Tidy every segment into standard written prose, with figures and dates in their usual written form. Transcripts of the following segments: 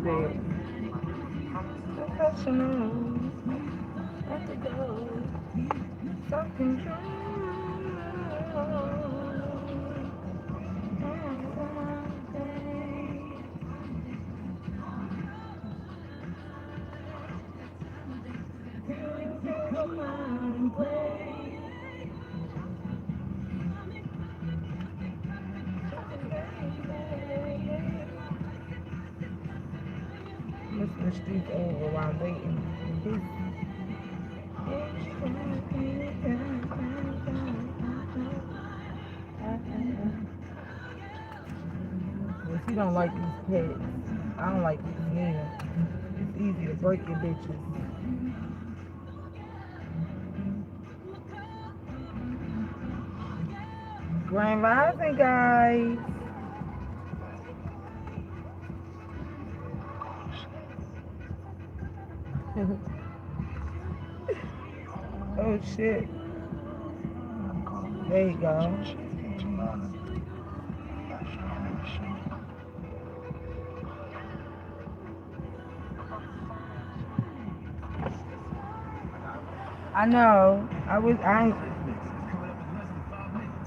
my bad. Professional. At the door. Something Mr. Street over while I'm waiting. If you don't like these pets, I don't like these neither. It's easy to break your bitches. Grand Rising, guys. Oh shit. There you go. I know.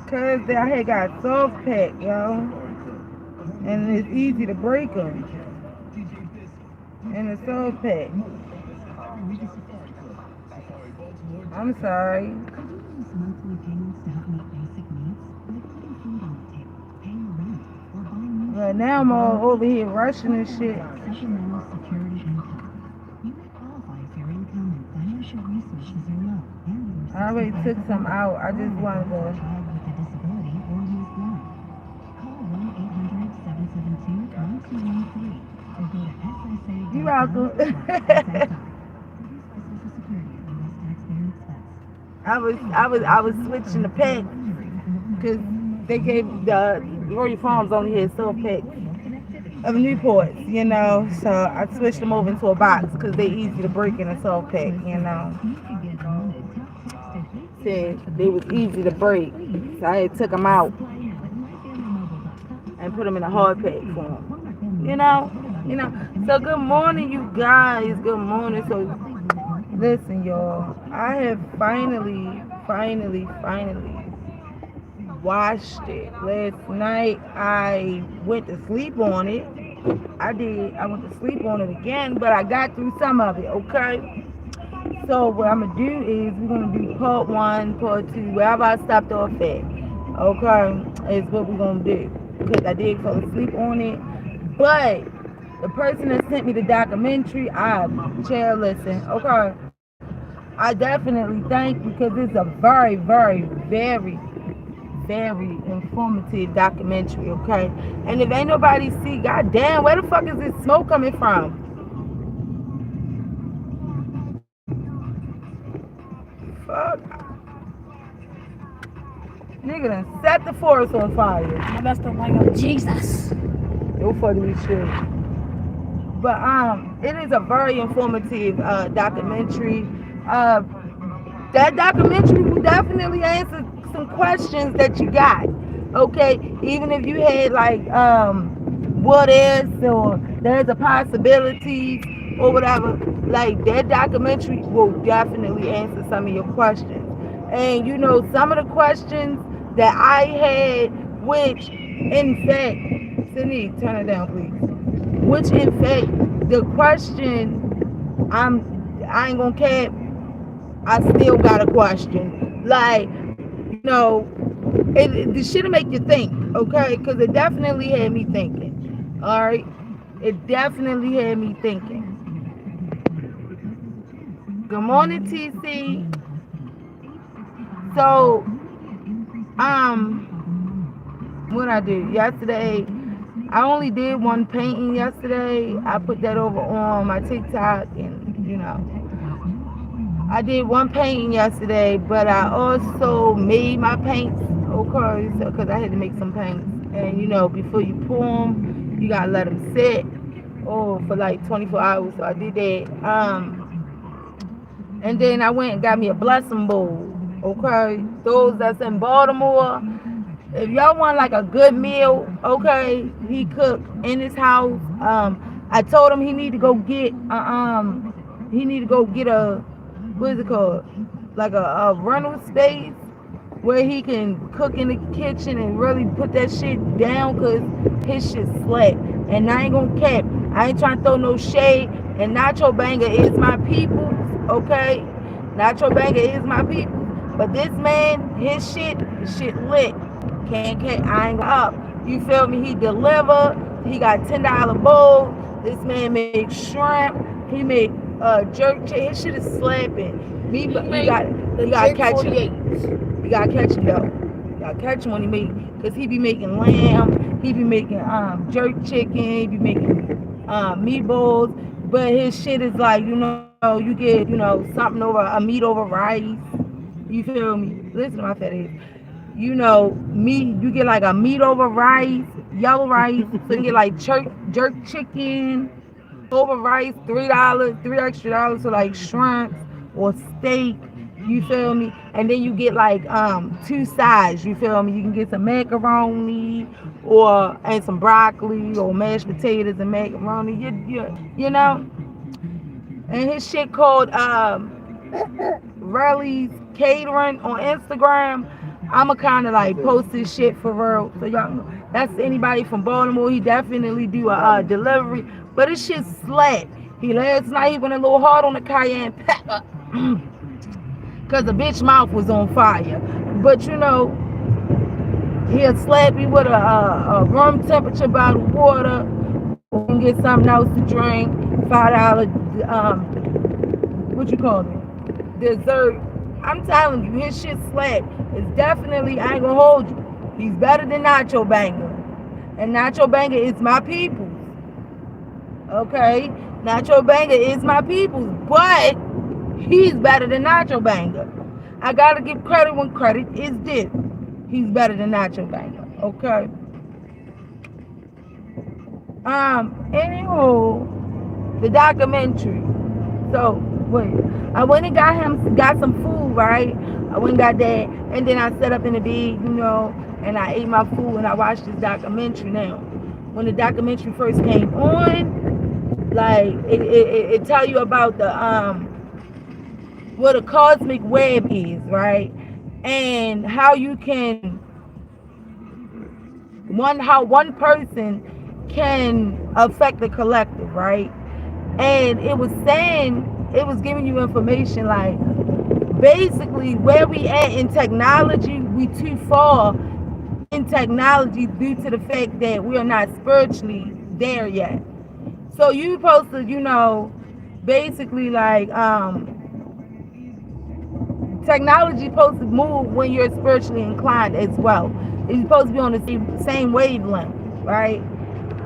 Cause I had got soft pack, yo. And it's easy to break them. And a soft pack. I'm sorry. But now I'm all over here rushing and shit. I already took some out. I just wanted to. You welcome. I was switching the pack because they gave the Royal Farms only had soft packs of Newports, you know. So I switched them over into a box because they're easy to break in a soft pack, you know. Said they was easy to break, so I took them out and put them in a hard pack form, you know. So good morning, you guys. Good morning. So listen, y'all. I have finally watched it. Last night I went to sleep on it. I went to sleep on it again, but I got through some of it, okay? So what I'm going to do is we're going to do part 1, part 2, wherever I stopped off at, okay, is what we're going to do. Because I did fall asleep on it. But the person that sent me the documentary, listen, okay? I definitely thank you because it's a very, very, very, very informative documentary, okay? And if ain't nobody see, goddamn, where the fuck is this smoke coming from? Fuck. Nigga done set the forest on fire. I messed up like Jesus. You're funny shit. But it is a very informative documentary. That documentary will definitely answer some questions that you got. Okay, even if you had like what if or there's a possibility or whatever, like that documentary will definitely answer some of your questions. And you know, some of the questions that I had, which in fact, Cindy, turn it down please. Which in fact, the question I ain't gonna cap, I still got a question. Like, you know, it should make you think, okay? Because it definitely had me thinking. All right, it definitely had me thinking. Good morning, TC. So, what I did yesterday, I only did one painting yesterday. I put that over on my TikTok, and you know, I did one painting yesterday, but I also made my paints, okay, so because I had to make some paints. And you know, before you pour them, you gotta let them sit, for like 24 hours. So I did that. And then I went and got me a blessing bowl, okay. Those that's in Baltimore, if y'all want like a good meal, okay, he cooked in his house. I told him he need to go get he need to go get a, what is it called, like a rental space where he can cook in the kitchen and really put that shit down, cause his shit slack. And I ain't gonna cap. I ain't trying to throw no shade. And Nacho Banger is my people, okay? Nacho Banger is my people. But this man, his shit lit. I ain't up. You feel me? He deliver. He got $10 bowls. This man makes shrimp. He make jerk chicken. His shit is slapping. Me, but you got catch him. You got catch him though. You got catch him when he make, cause he be making lamb. He be making jerk chicken. He be making meatballs. But his shit is like, you get, something over a meat over rice. You feel me? Listen to my fat ass. Meat, you get like a meat over rice, yellow rice. So you get like jerk chicken over rice, $3, $3 extra, so like shrimp or steak. You feel me? And then you get like 2 sides. You feel me? You can get some macaroni and some broccoli or mashed potatoes and macaroni. You know. And his shit called Relly's Catering on Instagram. I'ma kind of like post this shit for real, so y'all know. That's anybody from Baltimore. He definitely do a delivery, but this shit slap. Last night he went a little hard on the cayenne pepper. Cause the bitch mouth was on fire. But he'll slap you with a room temperature bottle of water, or you can get something else to drink. $5 what you call it? Dessert. I'm telling you, his shit slap. It's definitely, I ain't gonna hold you. He's better than Nacho Banger. And Nacho Banger is my people's. Okay? Nacho Banger is my people's. But he's better than Nacho Banger. I gotta give credit when credit is due. He's better than Nacho Banger. Okay? Anywho, the documentary. So, wait. I went and got some food, right? I went and got that, and then I set up in the bed, and I ate my food, and I watched this documentary. Now, when the documentary first came on, like, it tell you about the what a cosmic web is, right? And how you can how one person can affect the collective, right? And it was giving you information like basically where we at in technology. We too far in technology due to the fact that we are not spiritually there yet. So you supposed to, basically like technology supposed to move when you're spiritually inclined as well. It's supposed to be on the same wavelength, right?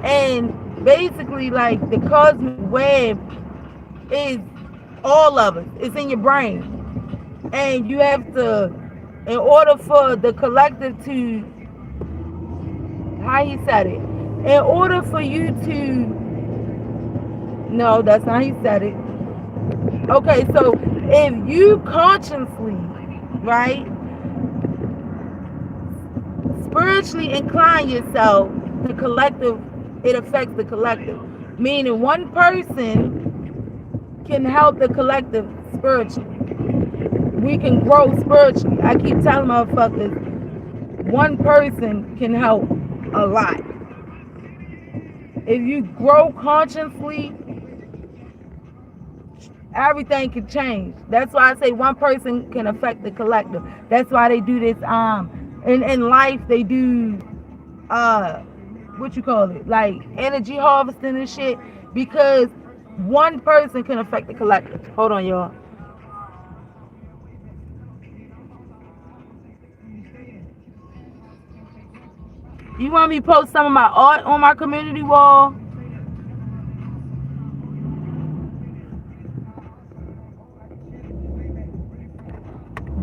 And basically like the cosmic web is all of it. It's in your brain. And you have to, in order for the collective to, how he said it, in order for you to, no, that's not how he said it. Okay, so if you consciously, right, spiritually incline yourself, the collective, it affects the collective. Meaning one person can help the collective spiritually. We can grow spiritually. I keep telling motherfuckers, one person can help a lot. If you grow consciously, everything can change. That's why I say one person can affect the collective. That's why they do this. In life they do what you call it, like energy harvesting and shit, because one person can affect the collective. Hold on, y'all. You want me to post some of my art on my community wall?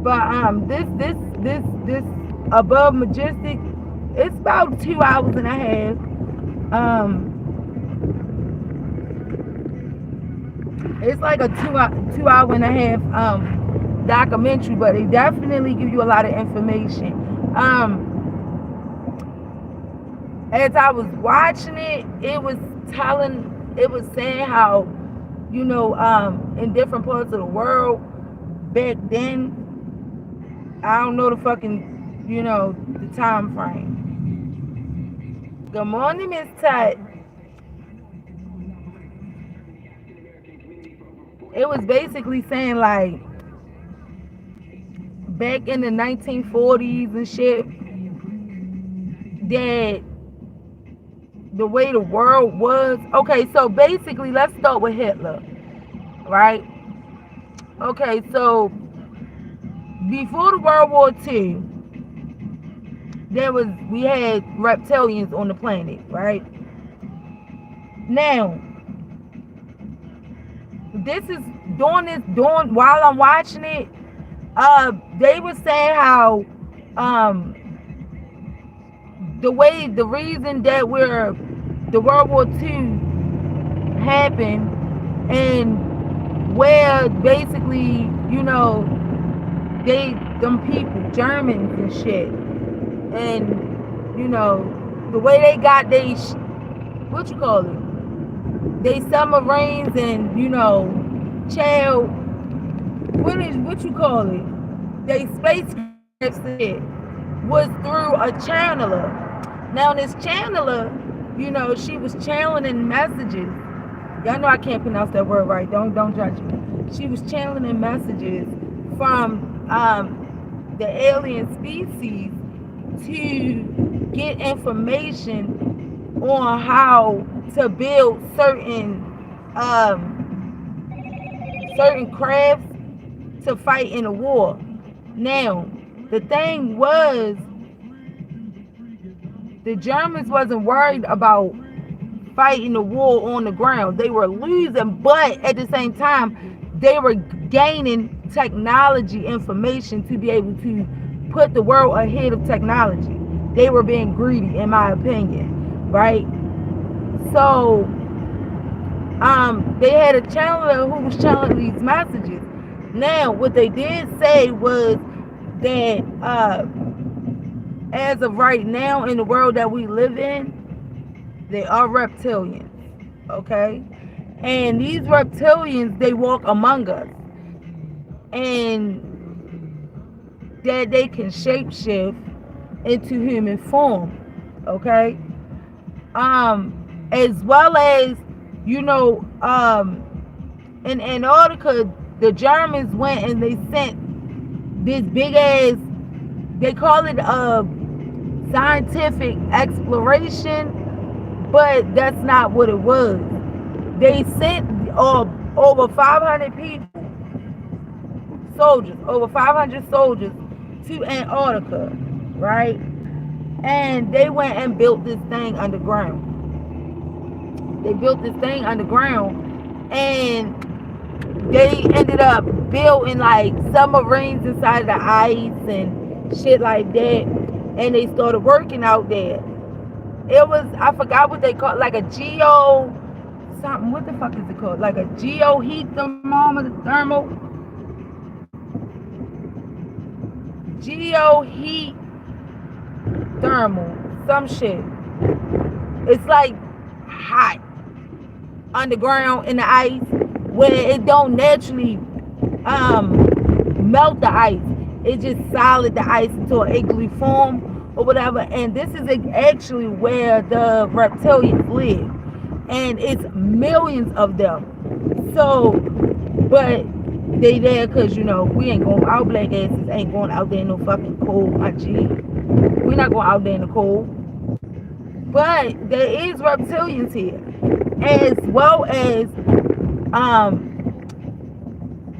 But this above Majestic, it's about 2 hours and a half. It's like a two hour and a half documentary, but they definitely give you a lot of information. As I was watching it, it was telling it was saying how, in different parts of the world back then, I don't know the fucking, the time frame. Good morning, Miss Tut. It was basically saying like back in the 1940s and shit that the way the world was. Okay, so basically, let's start with Hitler, right? Okay, so before the World War II, we had reptilians on the planet, right? Now, this is doing while I'm watching it. They were saying how the reason that the World War II happened, and where basically, them people, Germans and shit, and the way they got what you call it, they submarines, and child, what you call it, they spacecrafts and shit, was through a channeler. Now this channeler, she was channeling messages. Y'all know I can't pronounce that word right. Don't judge me. She was channeling messages from the alien species to get information on how to build certain crafts to fight in a war. Now, the thing was, the Germans wasn't worried about fighting the war on the ground. They were losing, but at the same time, they were gaining technology information to be able to put the world ahead of technology. They were being greedy, in my opinion, right? So, they had a channeler who was channeling these messages. Now, what they did say was that as of right now in the world that we live in, they are reptilians, okay? And these reptilians, they walk among us, and that they can shapeshift into human form, okay? As well as, in Antarctica, the Germans went and they sent this big ass, they call it a scientific exploration, but that's not what it was. They sent over 500 people, over 500 soldiers to Antarctica, right? And they went and built this thing underground. And they ended up building like submarines inside of the ice and shit like that. And they started working out there. It was, I forgot what they call, like a something, what the fuck is it called? Like a heat thermal, some shit. It's like hot underground in the ice, where it don't naturally melt the ice. It just solid the ice into an igloo form or whatever. And this is actually where the reptilians live, and it's millions of them. So, but they there because we ain't going. Our black asses ain't going out there in no fucking cold, my G. We're not going out there in the cold. But there is reptilians here, as well as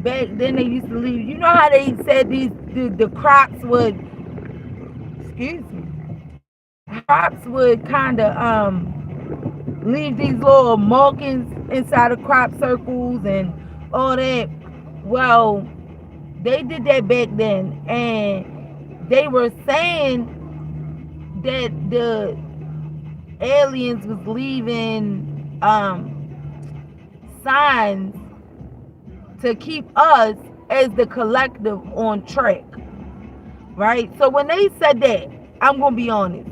back then they used to leave. You know how they said the crops would, excuse me, crops would kind of leave these little markings inside of crop circles and all that. Well, they did that back then, and they were saying that the aliens was leaving signs to keep us as the collective on track, right? So when they said that, I'm gonna be honest,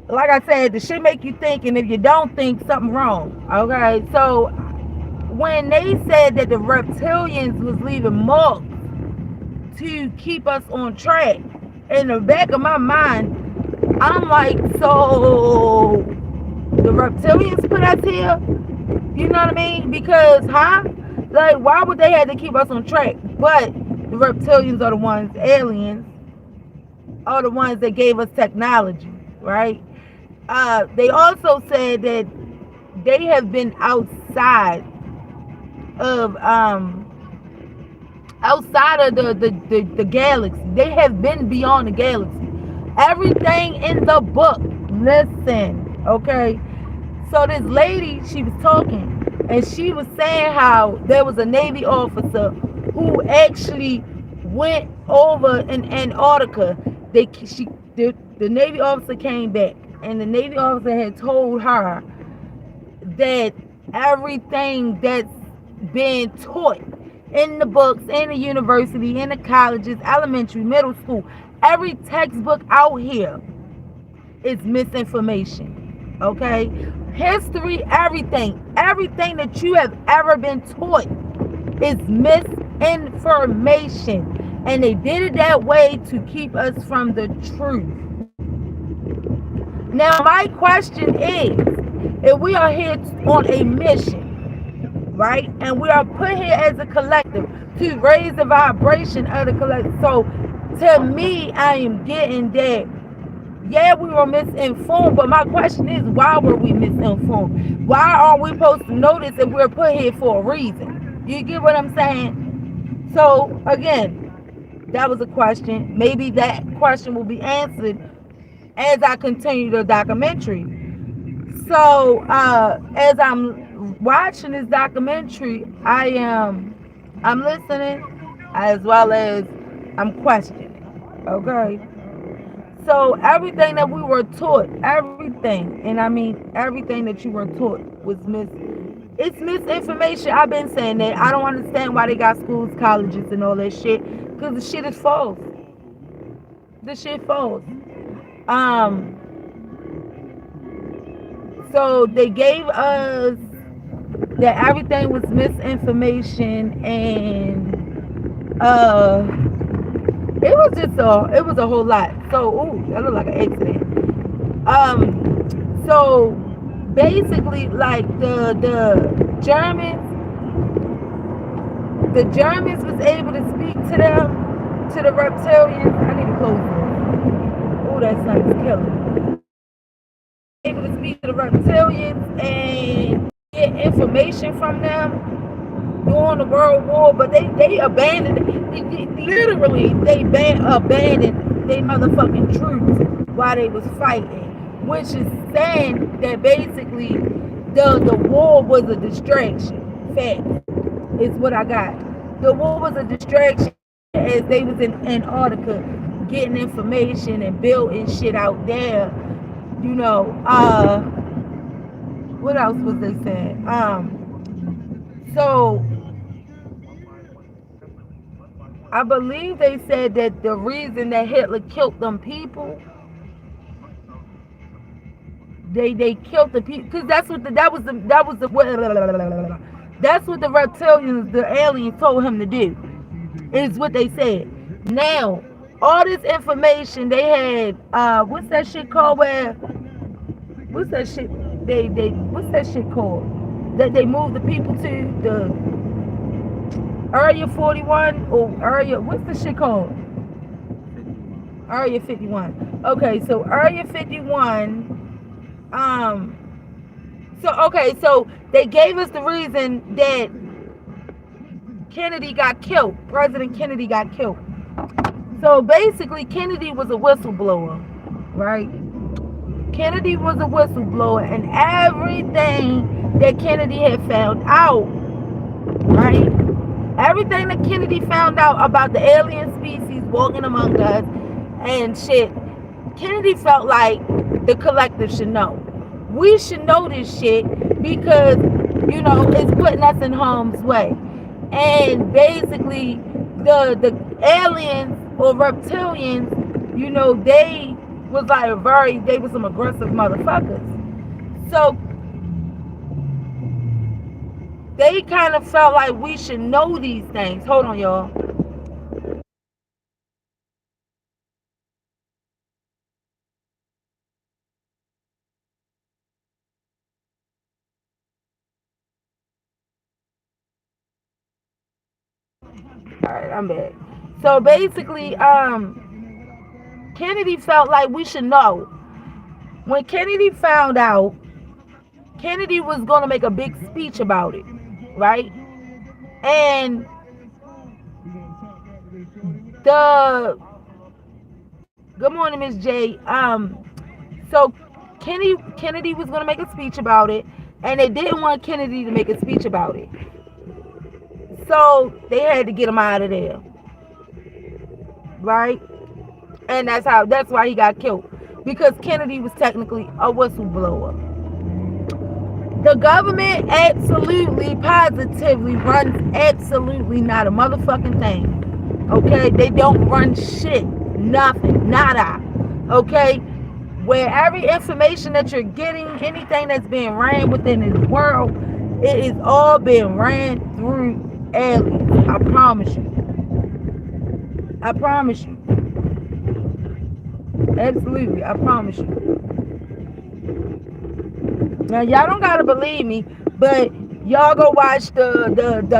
like I said, the shit make you think, and if you don't think, something wrong. Okay, so when they said that the reptilians was leaving marks to keep us on track, in the back of my mind, I'm like, so the reptilians put us here? You know what I mean? Because, like, why would they have to keep us on track? But the reptilians are the ones, aliens, are the ones that gave us technology, right? They also said that they have been of outside of the galaxy. They have been beyond the galaxy. Everything in the book. Listen, okay. So this lady, she was talking, and she was saying how there was a Navy officer who actually went over in Antarctica. The Navy officer came back, and the Navy officer had told her that everything that's been taught in the books, in the university, in the colleges, elementary, middle school, every textbook out here is misinformation. Okay? History, everything that you have ever been taught is misinformation. And they did it that way to keep us from the truth. Now, my question is, if we are here on a mission, right? And we are put here as a collective to raise the vibration of the collective. So, to me, I am getting that, yeah, we were misinformed, but my question is, why were we misinformed? Why aren't we supposed to notice if we're put here for a reason? You get what I'm saying? So, again, that was a question. Maybe that question will be answered as I continue the documentary. So, as I'm watching this documentary, I'm listening as well as I'm questioning. Okay. So everything that we were taught, everything, and I mean everything that you were taught was it's misinformation. I've been saying that. I don't understand why they got schools, colleges, and all that shit, because the shit is false. The shit false. So they gave us that everything was misinformation, and it was a whole lot. So that looked like an accident. So basically, like the Germans was able to speak to them, to the reptilians. I need to close this. Oh, that sun is killing. Able to speak to the reptilians and get information from them during the World War, but they abandoned it. Literally, they abandoned their motherfucking troops while they was fighting, which is saying that basically the war was a distraction. Fact is what I got. The war was a distraction as they was in Antarctica getting information and building shit out there. You know, what else was they saying? So I believe they said that the reason that Hitler killed them people, they killed the people because that's what the reptilians, the aliens told him to do. Is what they said. Now, all this information they had, what's that shit called? What's that shit called? That they moved the people to the Area 41 or Area, what's the shit called? Area 51. Okay, so Area 51. So they gave us the reason that Kennedy got killed. President Kennedy got killed. So basically, Kennedy was a whistleblower, right? Kennedy was a whistleblower, and everything that Kennedy had found out, right? Everything that Kennedy found out about the alien species walking among us and shit, Kennedy felt like the collective should know. We should know this shit because, you know, it's putting us in harm's way. And basically, the aliens or reptilians, you know, they was like they were some aggressive motherfuckers. So they kind of felt like we should know these things. Hold on, y'all. All right, I'm back. So basically, Kennedy felt like we should know. When Kennedy found out, Kennedy was going to make a big speech about it, right? And the good morning, Miss J. So Kennedy was going to make a speech about it, and they didn't want Kennedy to make a speech about it, so they had to get him out of there, right? And that's why he got killed, because Kennedy was technically a whistleblower. The government absolutely, positively runs absolutely not a motherfucking thing. Okay? They don't run shit. Nothing. Nada. Okay? Where every information that you're getting, anything that's being ran within this world, it is all being ran through aliens. I promise you. I promise you. Absolutely. I promise you. Now y'all don't gotta believe me, but y'all go watch the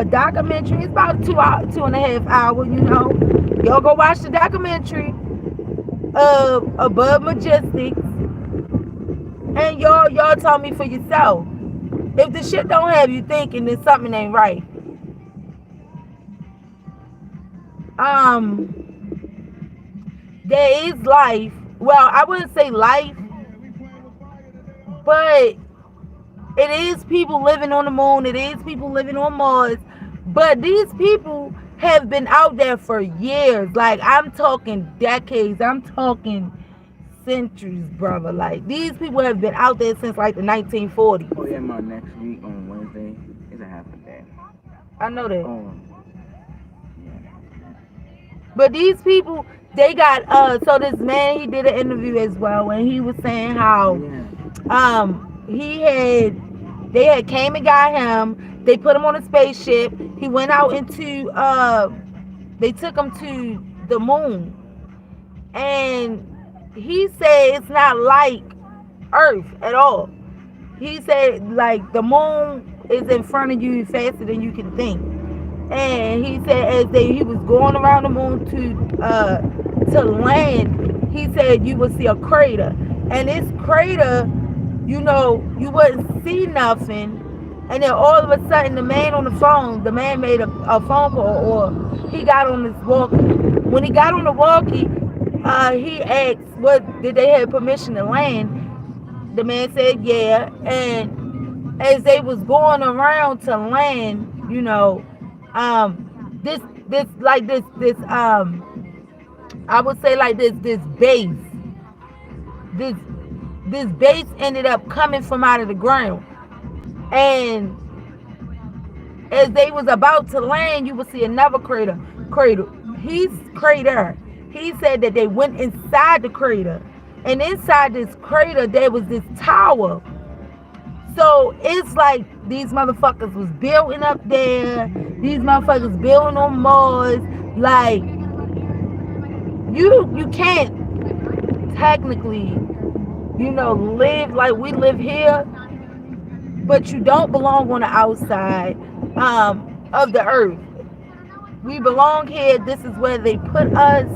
documentary. It's about 2.5 hours, you know. Y'all go watch the documentary of Above Majestic, and y'all tell me for yourself. If the shit don't have you thinking, then something ain't right. There is life. Well, I wouldn't say life, but it is people living on the moon. It is people living on Mars. But these people have been out there for years. Like, I'm talking decades. I'm talking centuries, brother. Like, these people have been out there since, like, the 1940s. Oh, yeah, my next week on Wednesday is a half a day. I know that. Oh. Yeah. But these people, they got, so this man, he did an interview as well, and he was saying how, they had came and got him. They put him on a spaceship. He went out into, they took him to the moon. And he said it's not like Earth at all. He said, like, the moon is in front of you faster than you can think. And he said he was going around the moon to land, he said you would see a crater. And this crater, you know, you wouldn't see nothing. And then all of a sudden, the man made a phone call, or he got on this walkie. When he got on the walkie, he asked, did they have permission to land? The man said, yeah. And as they was going around to land, you know, this I would say like this base ended up coming from out of the ground. And as they was about to land, you would see another crater. He said that they went inside the crater, and inside this crater there was this tower. So it's like these motherfuckers was building up there. These motherfuckers building on Mars. Like, you can't technically, you know, live like we live here, but you don't belong on the outside of the earth. We belong here. This is where they put us.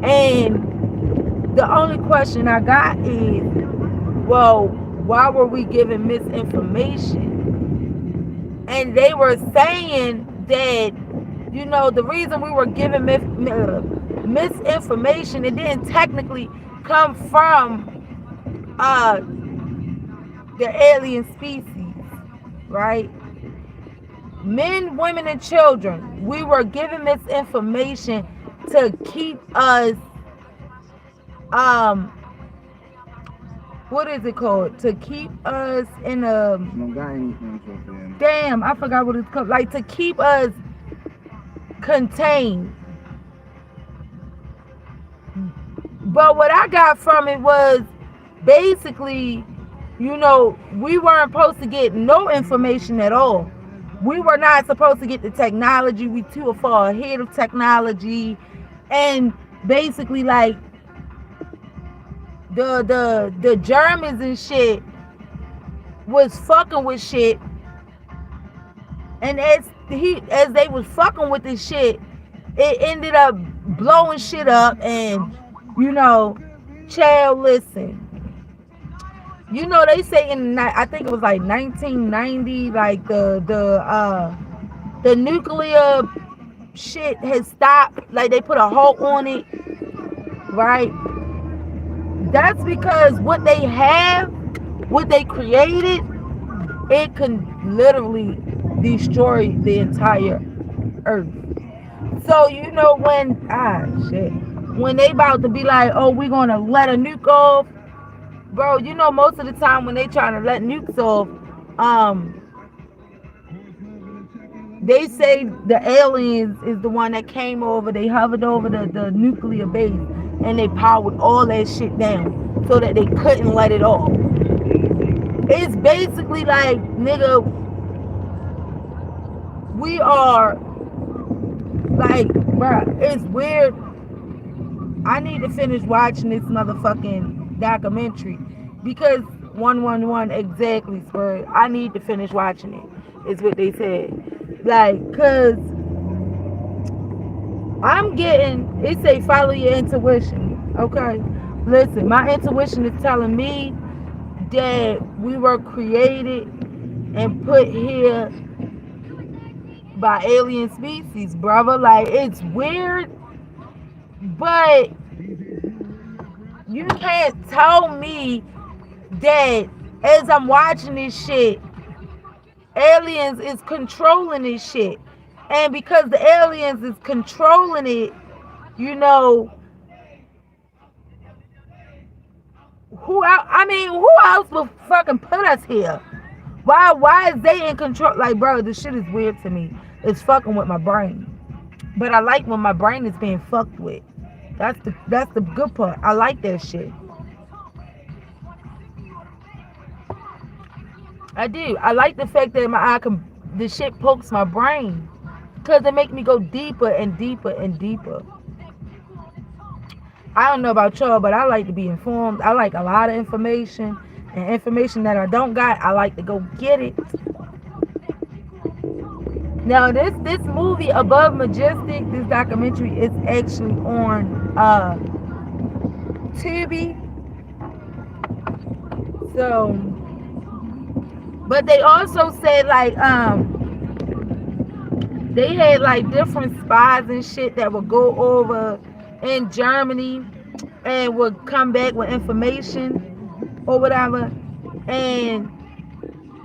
And the only question I got is, well, why were we given misinformation? And they were saying that, you know, the reason we were given misinformation, it didn't technically come from the alien species, right? Men, women, and children, we were given misinformation to keep us, what is it called? To keep us in a... Damn, I forgot what it's called. Like, to keep us contained. But what I got from it was basically, we weren't supposed to get no information at all. We were not supposed to get the technology. We too far ahead of technology. And basically, like, the Germans and shit was fucking with shit. And as they was fucking with this shit, it ended up blowing shit up. And child, listen, they say I think it was like 1990, like the nuclear shit has stopped, like they put a halt on it, right? That's because what they created, it can literally destroy the entire earth. So when they about to be like, oh, we're gonna let a nuke off, bro, most of the time when they trying to let nukes off, they say the aliens is the one that came over, they hovered over the nuclear base, and they powered all that shit down so that they couldn't let it off. It's basically like, nigga, we are like, bruh, it's weird. I need to finish watching this motherfucking documentary because 111 exactly, Spur. I need to finish watching it, is what they said. Like, cause it say follow your intuition. Okay, listen, my intuition is telling me that we were created and put here by alien species, brother. Like, it's weird, but you can't tell me that as I'm watching this shit, aliens is controlling this shit. And because the aliens is controlling it, who else will fucking put us here? Why is they in control? Like, bro, this shit is weird to me. It's fucking with my brain. But I like when my brain is being fucked with. That's the good part. I like that shit. I do. I like the fact that the shit pokes my brain, because it makes me go deeper and deeper and deeper. I don't know about y'all, but I like to be informed. I like a lot of information, and information that I don't got, I like to go get it. Now, this movie, Above Majestic, this documentary is actually on Tubi. So, but they also said, like, they had like different spies and shit that would go over in Germany and would come back with information or whatever, and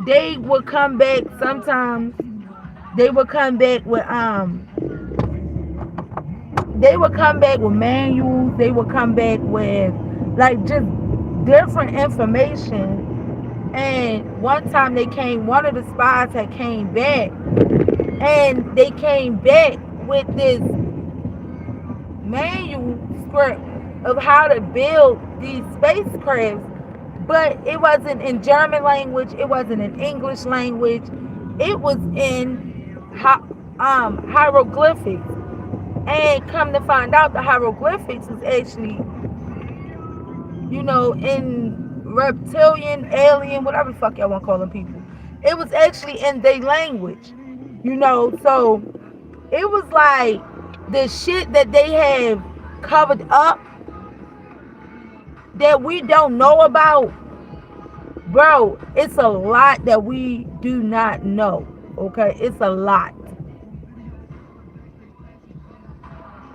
they would come back sometimes. They would come back with manuals. They would come back with like just different information. And one time one of the spies had came back, and they came back with this manuscript of how to build these spacecrafts, but it wasn't in German language, it wasn't in English language, it was in hieroglyphics. And come to find out, the hieroglyphics was actually, in reptilian, alien, whatever the fuck y'all want to call them people. It was actually in their language, so it was like the shit that they have covered up that we don't know about, bro. It's a lot that we do not know. Okay, it's a lot.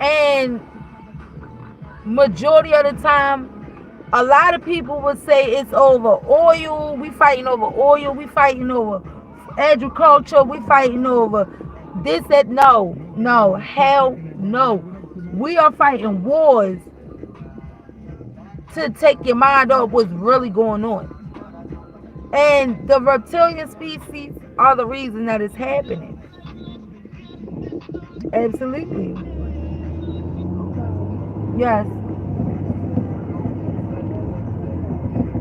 And majority of the time, a lot of people would say it's over oil. We fighting over oil. We fighting over agriculture. We fighting over this, that. No, hell no. We are fighting wars to take your mind off what's really going on. And the reptilian species are the reason that it's happening. Absolutely. Yes.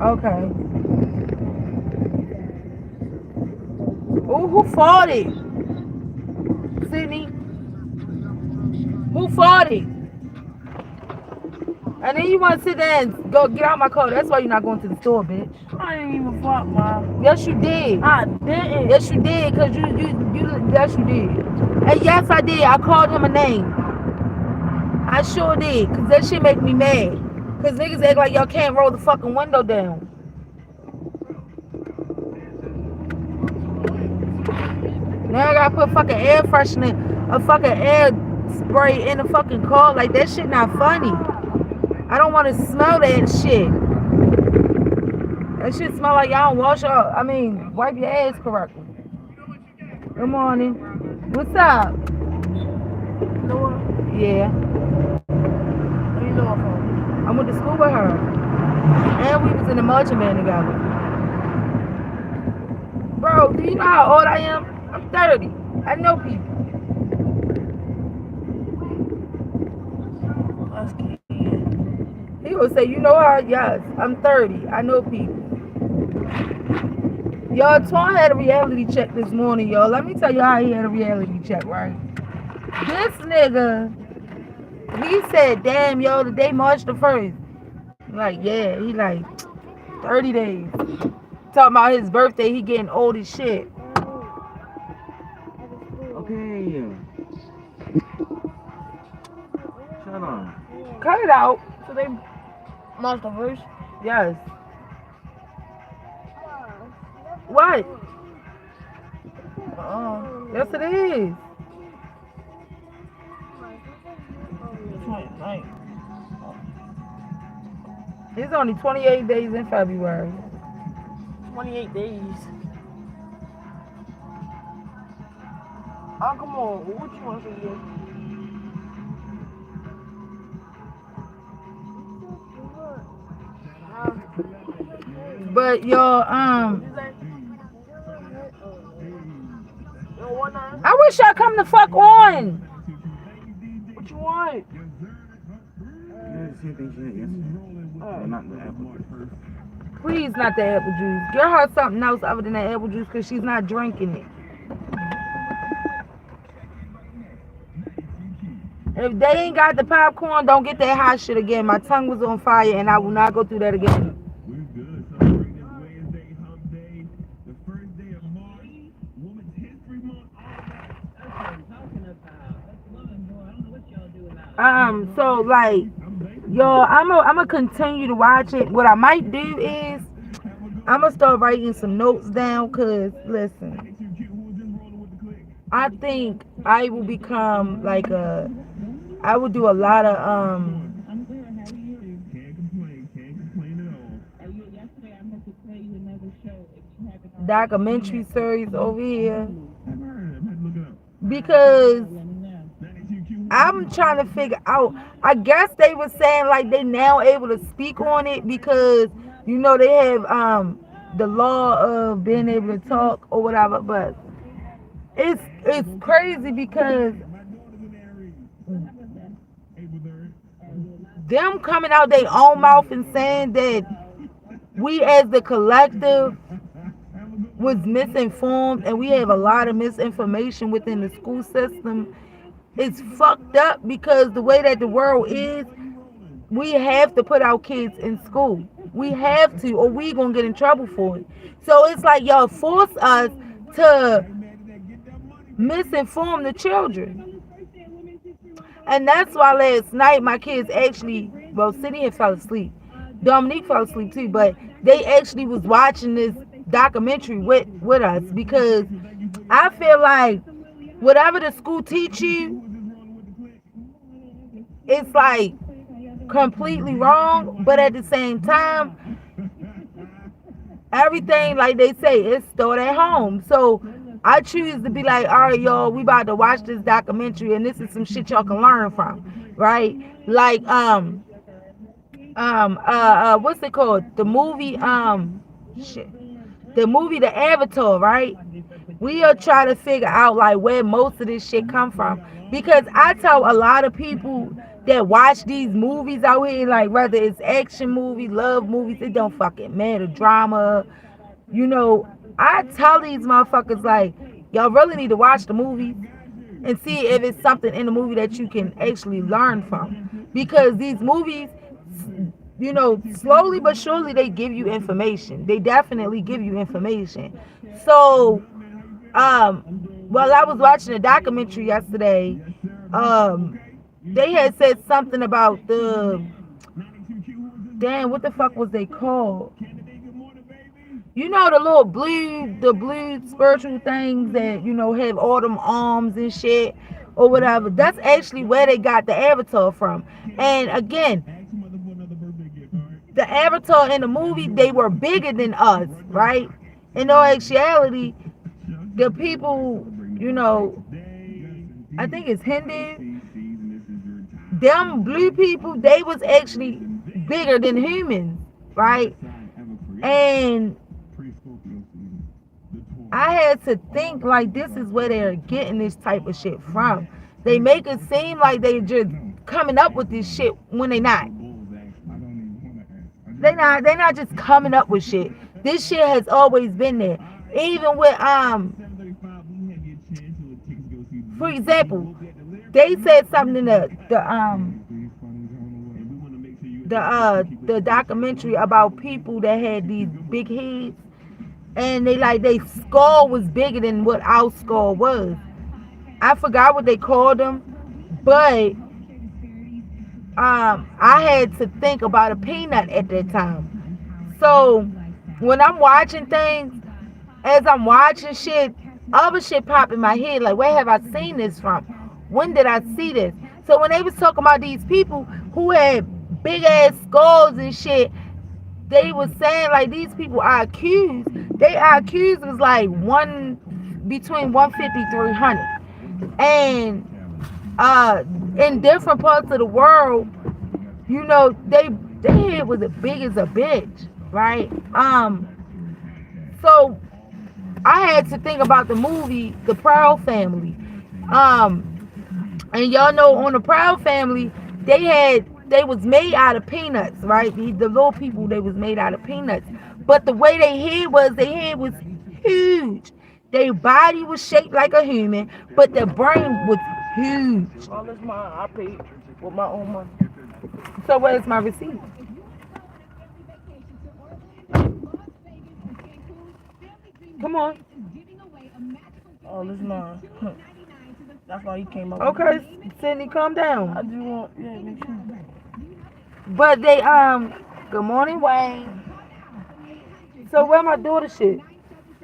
Okay. Ooh, who fought it? Sydney? Who fought it? And then you want to sit there and go get out my car. That's why you're not going to the store, bitch. I didn't even fuck, Mom. Yes, you did. I didn't. Yes, you did. Because yes, you did. And yes, I did. I called him a name. I sure did. Because that shit make me mad. Because niggas act like y'all can't roll the fucking window down. Now I gotta put fucking air freshener, a fucking air spray in the fucking car. Like, that shit not funny. I don't want to smell that shit. That shit smell like y'all don't wipe your ass correctly. Good morning. What's up? You know what? Yeah. What you know from? I went to school with her. And we was in the marching band together. Bro, do you know how old I am? I'm 30. I know people. That's key. He would say, you know how? Yes, I'm 30. I know people. Y'all, Twan had a reality check this morning, y'all. Let me tell you how he had a reality check, right? This nigga, he said, damn, yo, the day March the 1st. Like, yeah, he like 30 days. Talking about his birthday, he getting old as shit. Okay. Shut up. Cut it out. So they lost the verse. Yes. What? Yes, it is. It's only 28 days in February. 28 days. Oh, come on. What you want to say? But y'all, I wish y'all come the fuck on. What you want? Yeah, the same thing she had yesterday. Well, not the apple juice. Please, not the apple juice. Get her something else other than that apple juice because she's not drinking it. If they ain't got the popcorn, don't get that hot shit again. My tongue was on fire and I will not go through that again. So like, y'all, I'm gonna continue to watch it. What I might do is I'm gonna start writing some notes down. Cause listen, I think I will become like I will do a lot of documentary series over here because I'm trying to figure out. I guess they were saying like they now able to speak on it because you know they have the law of being able to talk or whatever. But it's crazy because them coming out their own mouth and saying that we as the collective was misinformed and we have a lot of misinformation within the school system. It's fucked up because the way that the world is, we have to put our kids in school. We have to, or we gonna get in trouble for it. So it's like y'all force us to misinform the children. And that's why last night my kids actually, well, Sydney had fell asleep. Dominique fell asleep too, but they actually was watching this documentary with us because I feel like whatever the school teach you, it's like completely wrong, but at the same time, everything like they say is stored at home. So I choose to be like, all right, y'all, we about to watch this documentary and this is some shit y'all can learn from, right? Like what's it called? The movie the movie The Avatar, right? We are trying to figure out like where most of this shit come from because I tell a lot of people that watch these movies out here, like whether it's action movies, love movies, it don't fucking matter, drama, you know, I tell these motherfuckers like, y'all really need to watch the movies and see if it's something in the movie that you can actually learn from. Because these movies, you know, slowly but surely they give you information. They definitely give you information. So, while I was watching a documentary yesterday, they had said something about the damn, what the fuck was they called? You know the little blue spiritual things that have all them arms and shit or whatever. That's actually where they got the avatar from. And again, the avatar in the movie, they were bigger than us, right? In all actuality, the people, you know, I think it's Hindu. Them blue people, they was actually bigger than humans, right? And I had to think like this is where they're getting this type of shit from. They make it seem like they just coming up with this shit when they not. They not just coming up with shit. This shit has always been there. Even with for example, they said something in the documentary about people that had these big heads, and they skull was bigger than what our skull was. I forgot what they called them, but I had to think about a peanut at that time. So when I'm watching things, as I'm watching shit, other shit pop in my head. Like, where have I seen this from? When did I see this? So when they was talking about these people who had big ass skulls and shit, they was saying like these people are accused. They are accused was like between 150 300, and in different parts of the world, they head was as big as a bitch, right? So I had to think about the movie The Proud Family. And y'all know on the Proud Family, they was made out of peanuts, right? The little people, they was made out of peanuts. But the way their head was huge. Their body was shaped like a human, but their brain was huge. All this mine, I paid with my own money. So where's my receipt? Come on. All this mine. That's why he came up. Okay, Sydney, calm I down. just want, yeah, make sure. But good morning, Wayne. So where my daughter shit?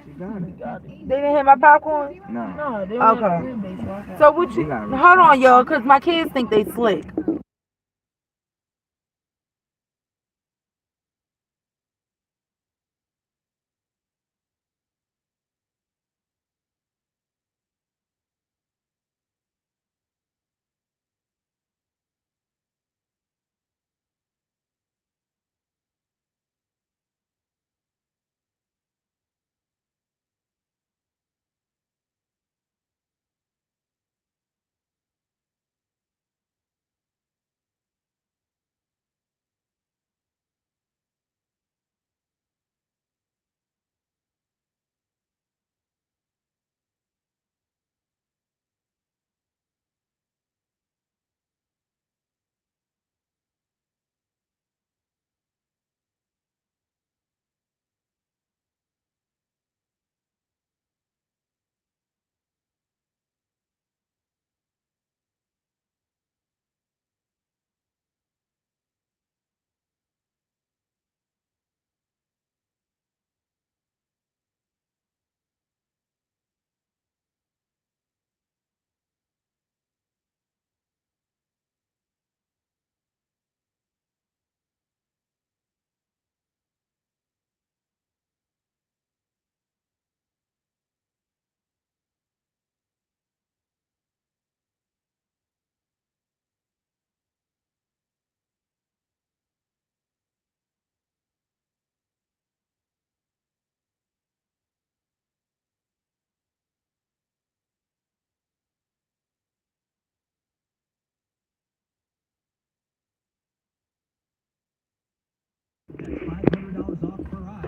She got it. Got it. They didn't have my popcorn? No. No, they don't have Okay. a base, so I got So what She you got it. hold on, y'all, cause my kids think they slick.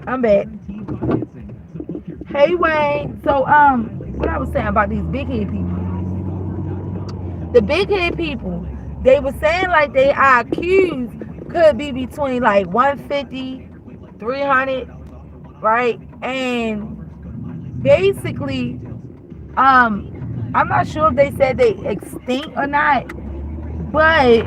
I'm back. Hey Wayne. So what I was saying about these big head people. The big head people, they were saying like their IQs could be between like 150, 300, right? And basically, I'm not sure if they said they extinct or not, but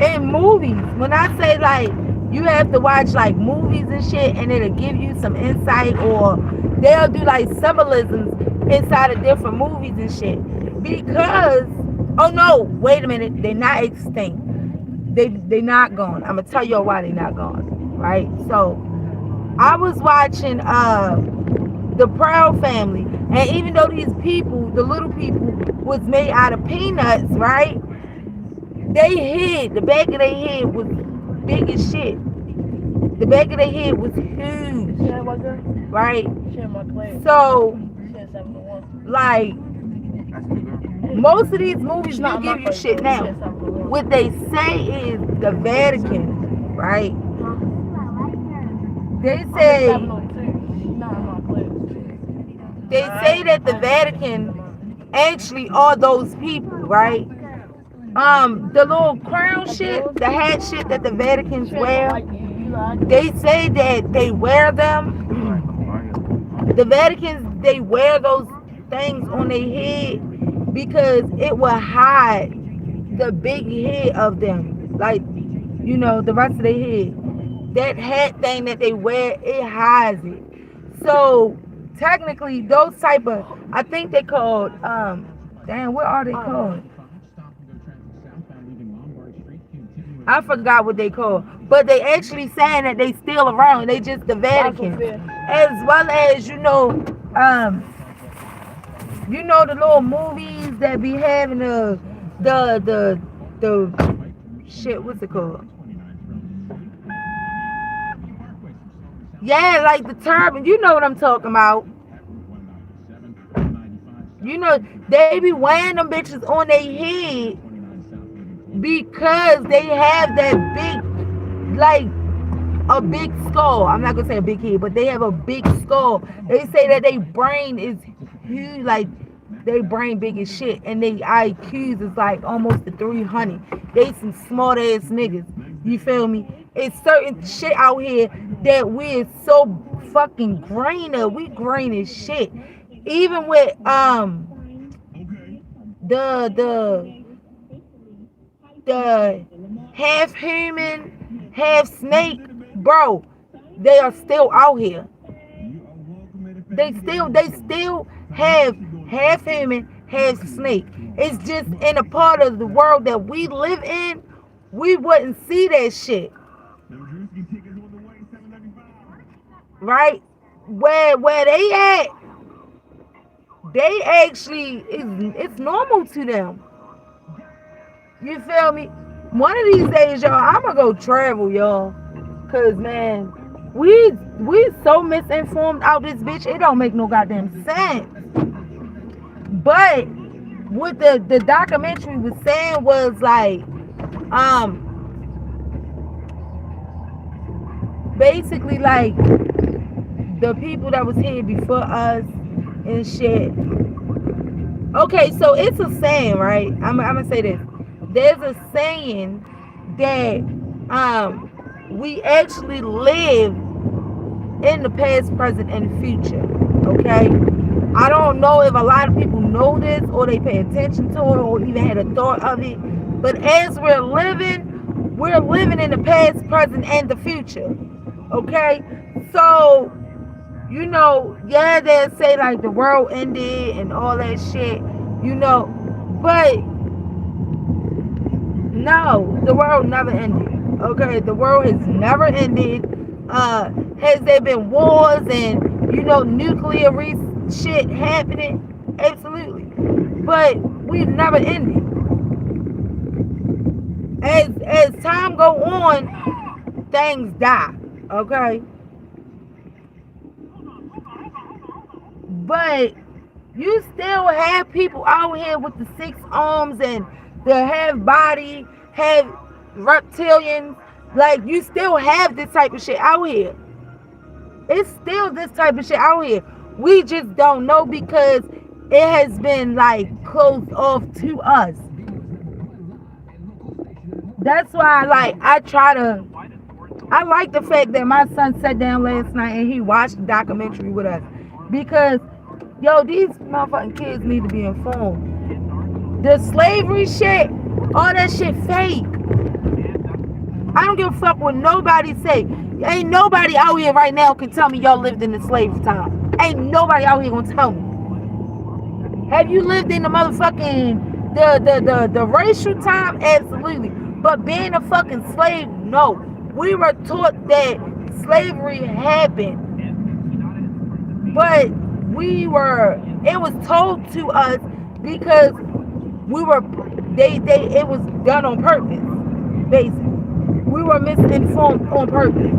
in movies, when I say like you have to watch like movies and shit and it'll give you some insight, or they'll do like symbolisms inside of different movies and shit. Because oh no, wait a minute, they're not extinct. They not gone. I'm gonna tell you why they not gone. Right? So I was watching the Proud Family, and even though these people, the little people, was made out of peanuts, right? They head, the back of their head was big as shit. The back of their head was huge, right? So, like, most of these movies do give you shit now. What they say is the Vatican, right? They say that the Vatican actually are those people, right? The little crown shit, the hat shit that the Vaticans wear, they say that they wear them. The Vaticans, they wear those things on their head because it will hide the big head of them, like, you know, the rest of their head. That hat thing that they wear, it hides it. So technically, those type of, I think they called, damn, what are they called? I forgot what they call, but they actually saying that they still around. They just the Vatican, as well as the little movies that be having the shit. What's it called? Yeah, like the turban. You know what I'm talking about. You know they be wearing them bitches on their head because they have that big, like a big skull. I'm not gonna say a big head, but they have a big skull. They say that their brain is huge, like they brain big as shit, and they IQs is like almost to 300. They some smart ass niggas. You feel me? It's certain shit out here that we're so fucking green of. We green as shit. Even with the half human, half snake, bro, they are still out here. They still have half human, half snake. It's just in a part of the world that we live in, we wouldn't see that shit. Right? Where they at, they actually it's normal to them. You feel me? One of these days, y'all, I'm gonna go travel, y'all. Cause man, we so misinformed out this bitch, it don't make no goddamn sense. But what the documentary was saying was like, basically like the people that was here before us and shit. Okay, so it's a saying, right? I'm gonna say this. There's a saying that we actually live in the past, present, and future. Okay? I don't know if a lot of people know this or they pay attention to it or even had a thought of it. But as we're living in the past, present, and the future. Okay? So, you know, yeah, they'll say like the world ended and all that shit, you know, but no, the world never ended. Okay, the world has never ended. Has there been wars and, you know, nuclear shit happening? Absolutely. But we've never ended. As time go on, things die. Okay? But you still have people out here with the 6 arms and the half reptilian. Like, you still have this type of shit out here. It's still this type of shit out here. We just don't know because it has been like closed off to us. That's why, like, I like the fact that my son sat down last night and he watched the documentary with us. Because, yo, these motherfucking kids need to be informed. The slavery shit, all that shit fake. I don't give a fuck what nobody say. Ain't nobody out here right now can tell me y'all lived in the slave time. Ain't nobody out here gonna tell me. Have you lived in the motherfucking the racial time? Absolutely. But being a fucking slave, no. We were taught that slavery happened. But it was told to us because it was done on purpose, basically. We were misinformed on purpose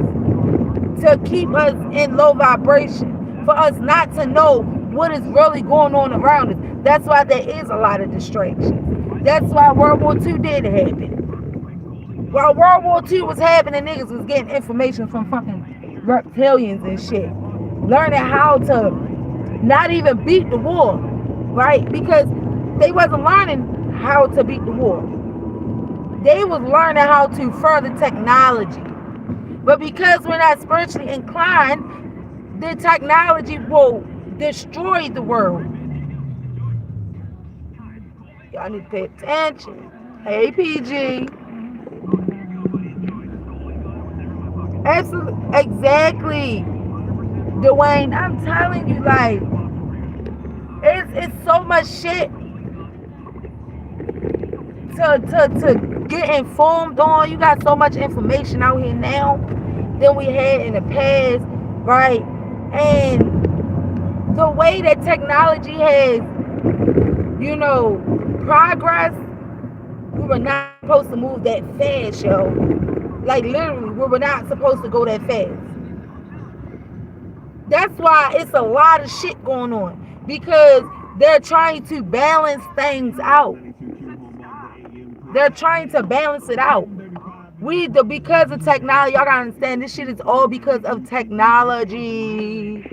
to keep us in low vibration, for us not to know what is really going on around us. That's why there is a lot of distractions. That's why World War II did happen. While World War II was happening, niggas was getting information from fucking reptilians and shit. Learning how to not even beat the war, right? Because they wasn't learning how to beat the war. They was learning how to further technology. But because we're not spiritually inclined, the technology will destroy the world. Y'all need to pay attention. Hey, PG. Absolutely. Exactly. Dwayne, I'm telling you, like, it's so much shit to get informed on. You got so much information out here now than we had in the past, right? And the way that technology has, progress, we were not supposed to move that fast, yo. Like, literally, we were not supposed to go that fast. That's why it's a lot of shit going on, because they're trying to balance things out. They're trying to balance it out. Because of technology, y'all gotta understand, this shit is all because of technology.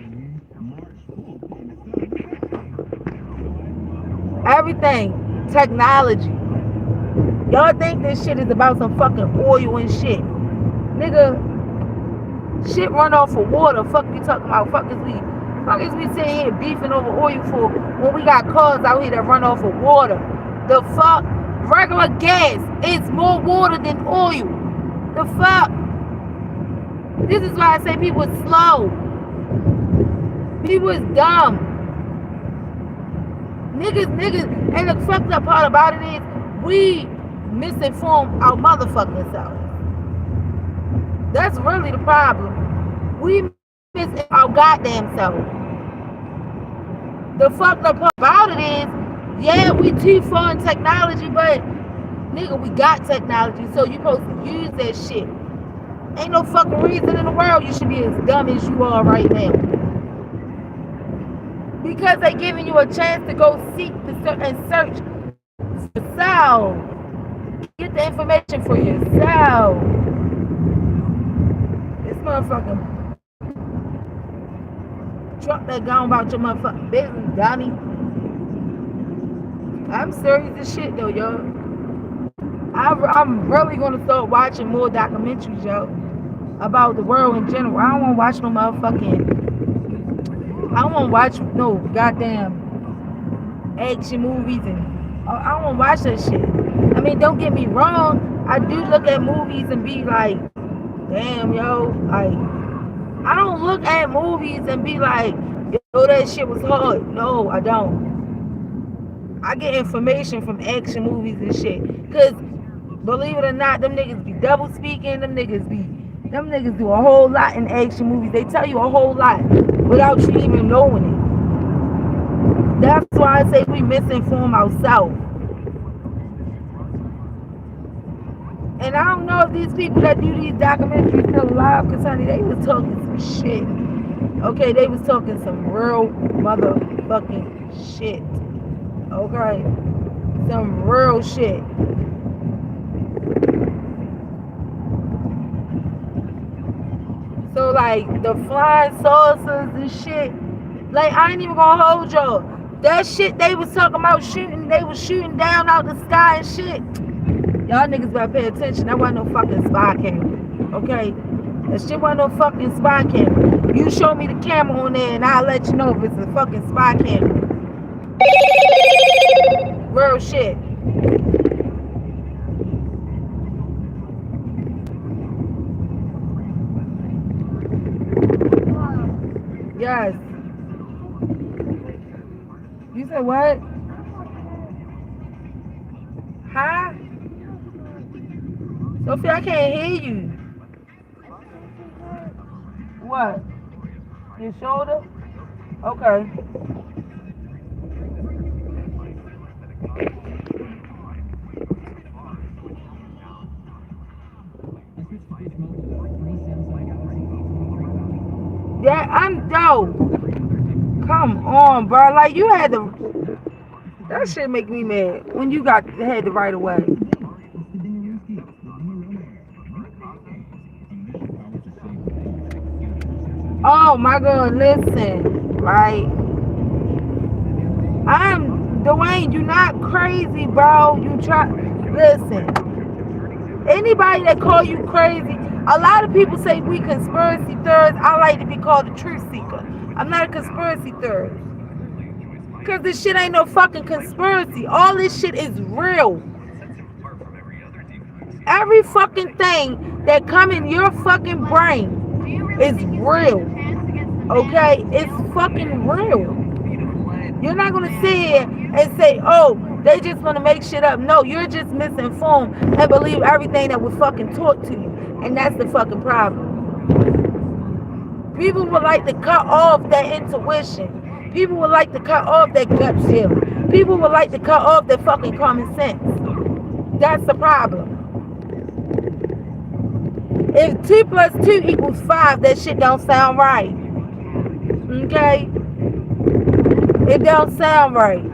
Everything, technology. Y'all think this shit is about some fucking oil and shit. Nigga, shit run off of water. Fuck you talking about? Fuck is we sitting here beefing over oil for when we got cars out here that run off of water? The fuck? Regular gas is more water than oil. The fuck? This is why I say people is slow. People is dumb. Niggas, and the fucked up part about it is we misinform our motherfucking selves. That's really the problem. We miss our goddamn self. The fucked up part about it is, yeah, we too far in technology, but nigga, we got technology, so you supposed to use that shit. Ain't no fucking reason in the world you should be as dumb as you are right now. Because they giving you a chance to go seek and search for yourself. Get the information for yourself. This motherfucking truck that gone about your motherfucking business, dummy. I'm serious as shit though, yo. I'm really gonna start watching more documentaries, yo, about the world in general. I don't wanna watch no motherfucking. I don't wanna watch no goddamn action movies, and I don't wanna watch that shit. I mean, don't get me wrong. I do look at movies and be like, damn, yo, like, I don't look at movies and be like, yo, that shit was hard. No, I don't. I get information from action movies and shit. Cause believe it or not, them niggas be double speaking. Them niggas do a whole lot in action movies. They tell you a whole lot without you even knowing it. That's why I say we misinform ourselves. And I don't know if these people that do these documentaries still alive, cause honey, they was talking some shit. Okay, they was talking some real motherfucking shit. Okay, some real shit. So like the flying saucers and shit, like I ain't even gonna hold y'all. That shit they was talking about shooting, they was shooting down out the sky and shit. Y'all niggas better pay attention. That wasn't no fucking spy camera. Okay? That shit wasn't no fucking spy camera. You show me the camera on there and I'll let you know if it's a fucking spy camera. Real shit. Yes. You said what? Huh? Sophie, I can't hear you. What? Your shoulder? Okay. Yeah, I'm dope. Come on, bro. Like you had to. That shit make me mad when you had the right of way. Oh my God, listen, right? I'm Dwayne. You not crazy, bro. You try. Listen. Anybody that call you crazy, a lot of people say we conspiracy theorists. I like to be called a truth seeker. I'm not a conspiracy theorist. Because this shit ain't no fucking conspiracy. All this shit is real. Every fucking thing that come in your fucking brain is real. Okay? It's fucking real. You're not going to sit here and say, oh, they just want to make shit up. No, you're just misinformed and believe everything that was fucking taught to you. And that's the fucking problem. People would like to cut off that intuition. People would like to cut off that gut feeling. People would like to cut off their fucking common sense. That's the problem. If 2 plus 2 equals 5, that shit don't sound right. Okay? It don't sound right.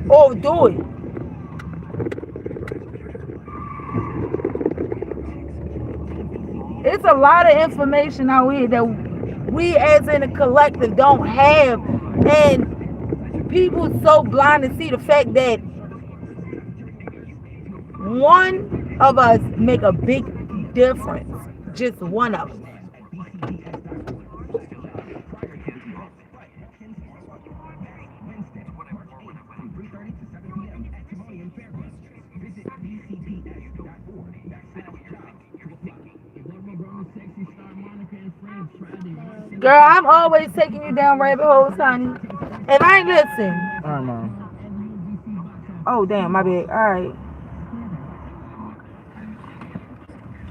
Or do it. It's a lot of information out here that we as in a collective don't have, and people so blind to see the fact that one of us make a big difference. Just one of us. Girl, I'm always taking you down rabbit holes, honey. And I ain't listen. Alright, Mom. Oh, damn, my bad. Alright.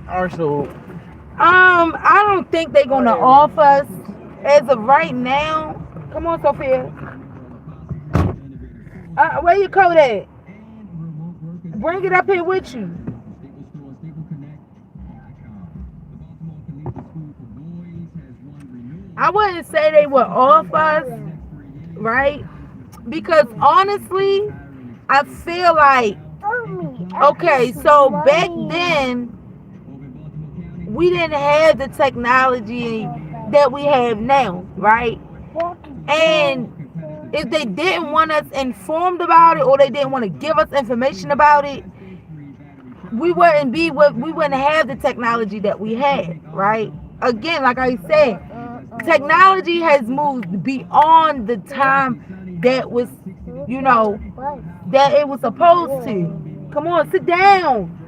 Alright, so I don't think they're gonna off us as of right now. Come on, Sophia. Where your coat at? Bring it up here with you. I wouldn't say they were off us, right? Because honestly, I feel like, okay, so back then, we didn't have the technology that we have now, right? And if they didn't want us informed about it, or they didn't want to give us information about it, we wouldn't have the technology that we had, right? Again, like I said, technology has moved beyond the time that was, that it was supposed to. Come on, sit down.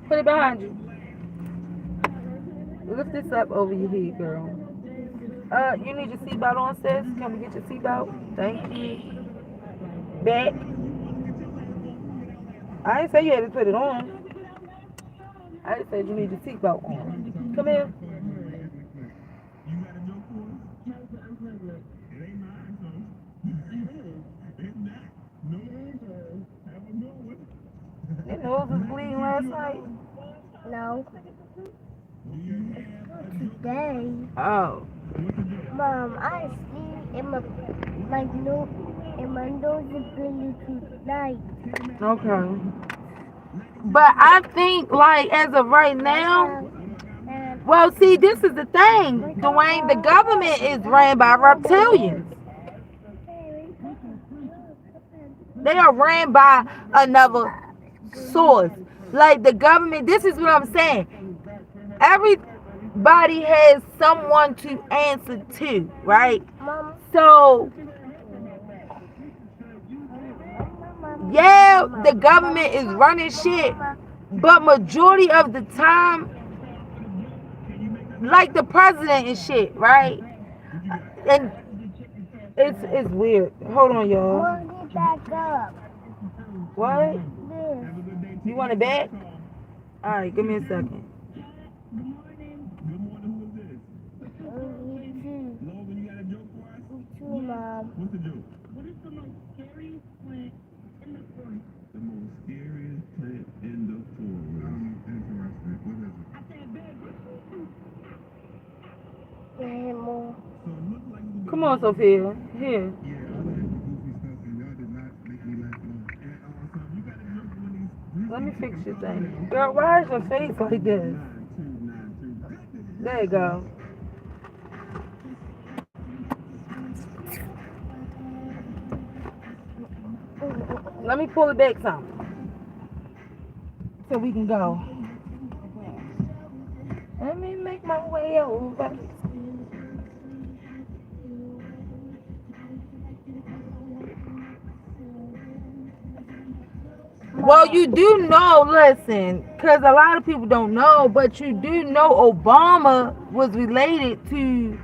Put it behind you. Lift this up over your head, girl. You need your seatbelt on, sis? Can we get your seatbelt? Thank you. Back. I didn't say you had to put it on. I just said you need your seatbelt on. Come here. Your nose was bleeding last night? No. Today. Oh. Mom, I see in my nose is bleeding tonight. Okay. But I think, like, as of right now, well, see, this is the thing, Dwayne. The government is ran by reptilians. They are ran by another source. Like the government, this is what I'm saying. Everybody has someone to answer to, right? So, yeah, the government is running shit, but majority of the time, like the president and shit, right? And it's weird. Hold on, y'all. Get back up. What? This. You want it back? All right, give me a second. You too, Mom. What's the joke? What is the most scariest plant in the forest? The most scariest plant in the forest. Interesting. What is it? I said bed. More. So it looks like Come on, Sophia. Here. yeah, I like the goofy stuff, and y'all did not make me laugh at all. And so you gotta remember when these. Let me fix your thing. Girl, why is your face like this? 9-2. There you go. Let me pull it back some so we can go. Let me make my way over. Well, you do know, listen, because a lot of people don't know, but you do know Obama was related to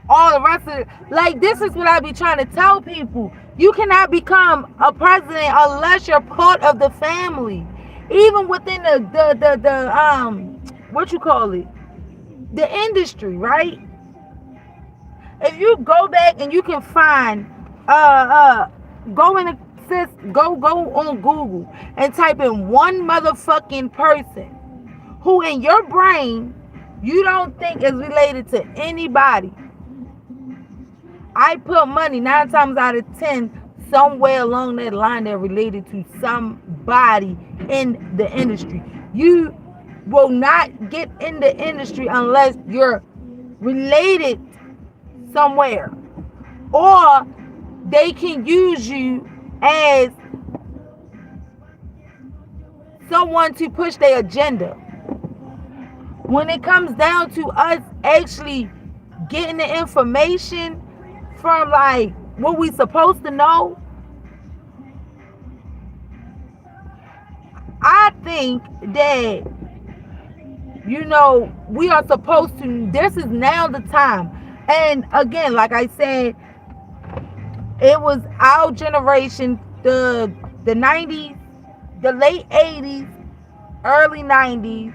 all the rest of it. Like, this is what I be trying to tell people. You cannot become a president unless you're part of the family. Even within the what you call it? The industry, right? If you go back and you can find go in a go on Google and type in one motherfucking person who in your brain you don't think is related to anybody. I put money 9 times out of 10 somewhere along that line they're related to somebody in the industry. You will not get in the industry unless you're related somewhere, or they can use you as someone to push their agenda. When it comes down to us actually getting the information from like what we supposed to know, I think that we are supposed to, this is now the time. And again, like I said, it was our generation, the 90s, the late 80s, early 90s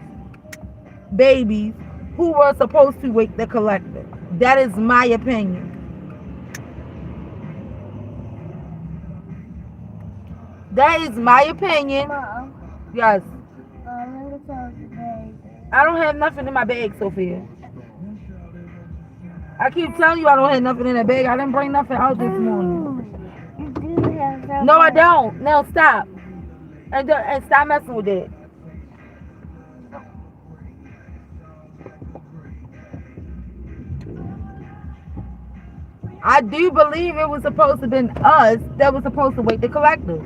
babies who were supposed to wake the collective. That is my opinion. That is my opinion. Mom, Yes. let me tell you today. I don't have nothing in my bag, Sophia. I keep telling you I don't have nothing in that bag. I didn't bring nothing out this morning. You do have something. No, I don't. Now stop. And stop messing with that. I do believe it was supposed to have been us that was supposed to wake the collective.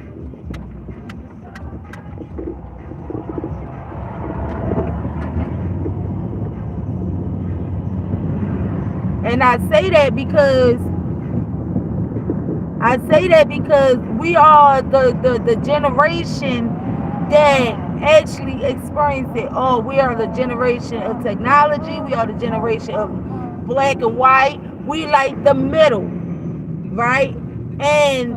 And I say that because we are the generation that actually experienced it. Oh, we are the generation of technology. We are the generation of black and white. We like the middle, right? And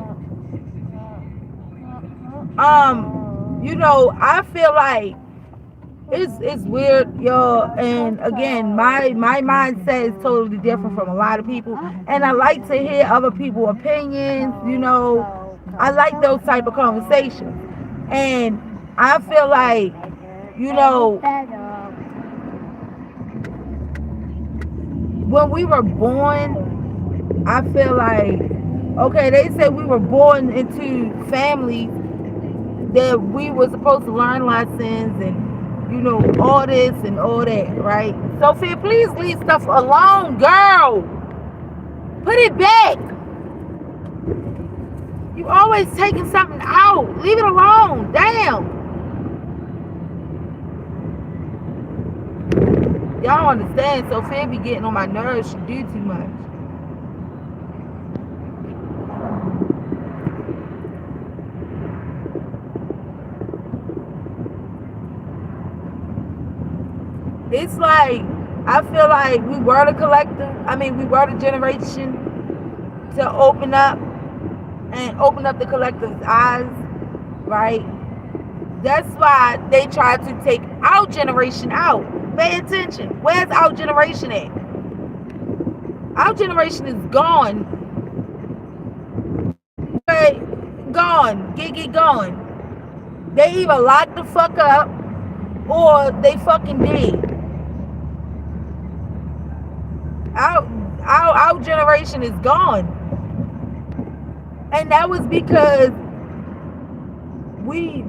I feel like it's weird, y'all. And again, my mindset is totally different from a lot of people, and I like to hear other people's opinions. I like those type of conversations, and I feel like when we were born, I feel like, okay, they say we were born into families that we were supposed to learn lessons and all this and all that, right? Sophia, please leave stuff alone, girl. Put it back. You always taking something out. Leave it alone. Damn. Y'all don't understand. Sophia be getting on my nerves. She do too much. It's like, I feel like we were the collective. I mean, we were the generation to open up the collective's eyes, right? That's why they try to take our generation out. Pay attention. Where's our generation at? Our generation is gone. Gone. Get gone. They either locked the fuck up or they fucking dead. Our generation is gone. And that was because we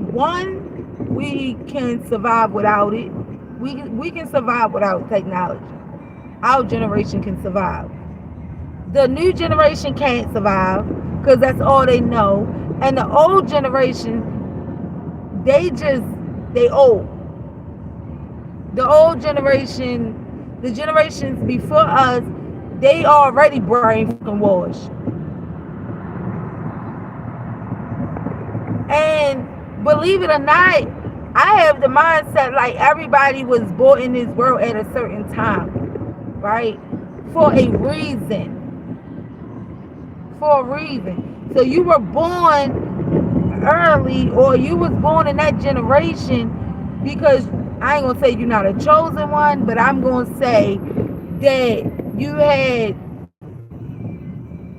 can survive without it. We can survive without technology. Our generation can survive. The new generation can't survive because that's all they know. And the old generation, they old. The old generation, the generations before us, they already brain fucking washed. And believe it or not, I have the mindset like everybody was born in this world at a certain time, right? For a reason. For a reason. So you were born early, or you was born in that generation because, I ain't gonna say you're not a chosen one, but I'm gonna say that you had,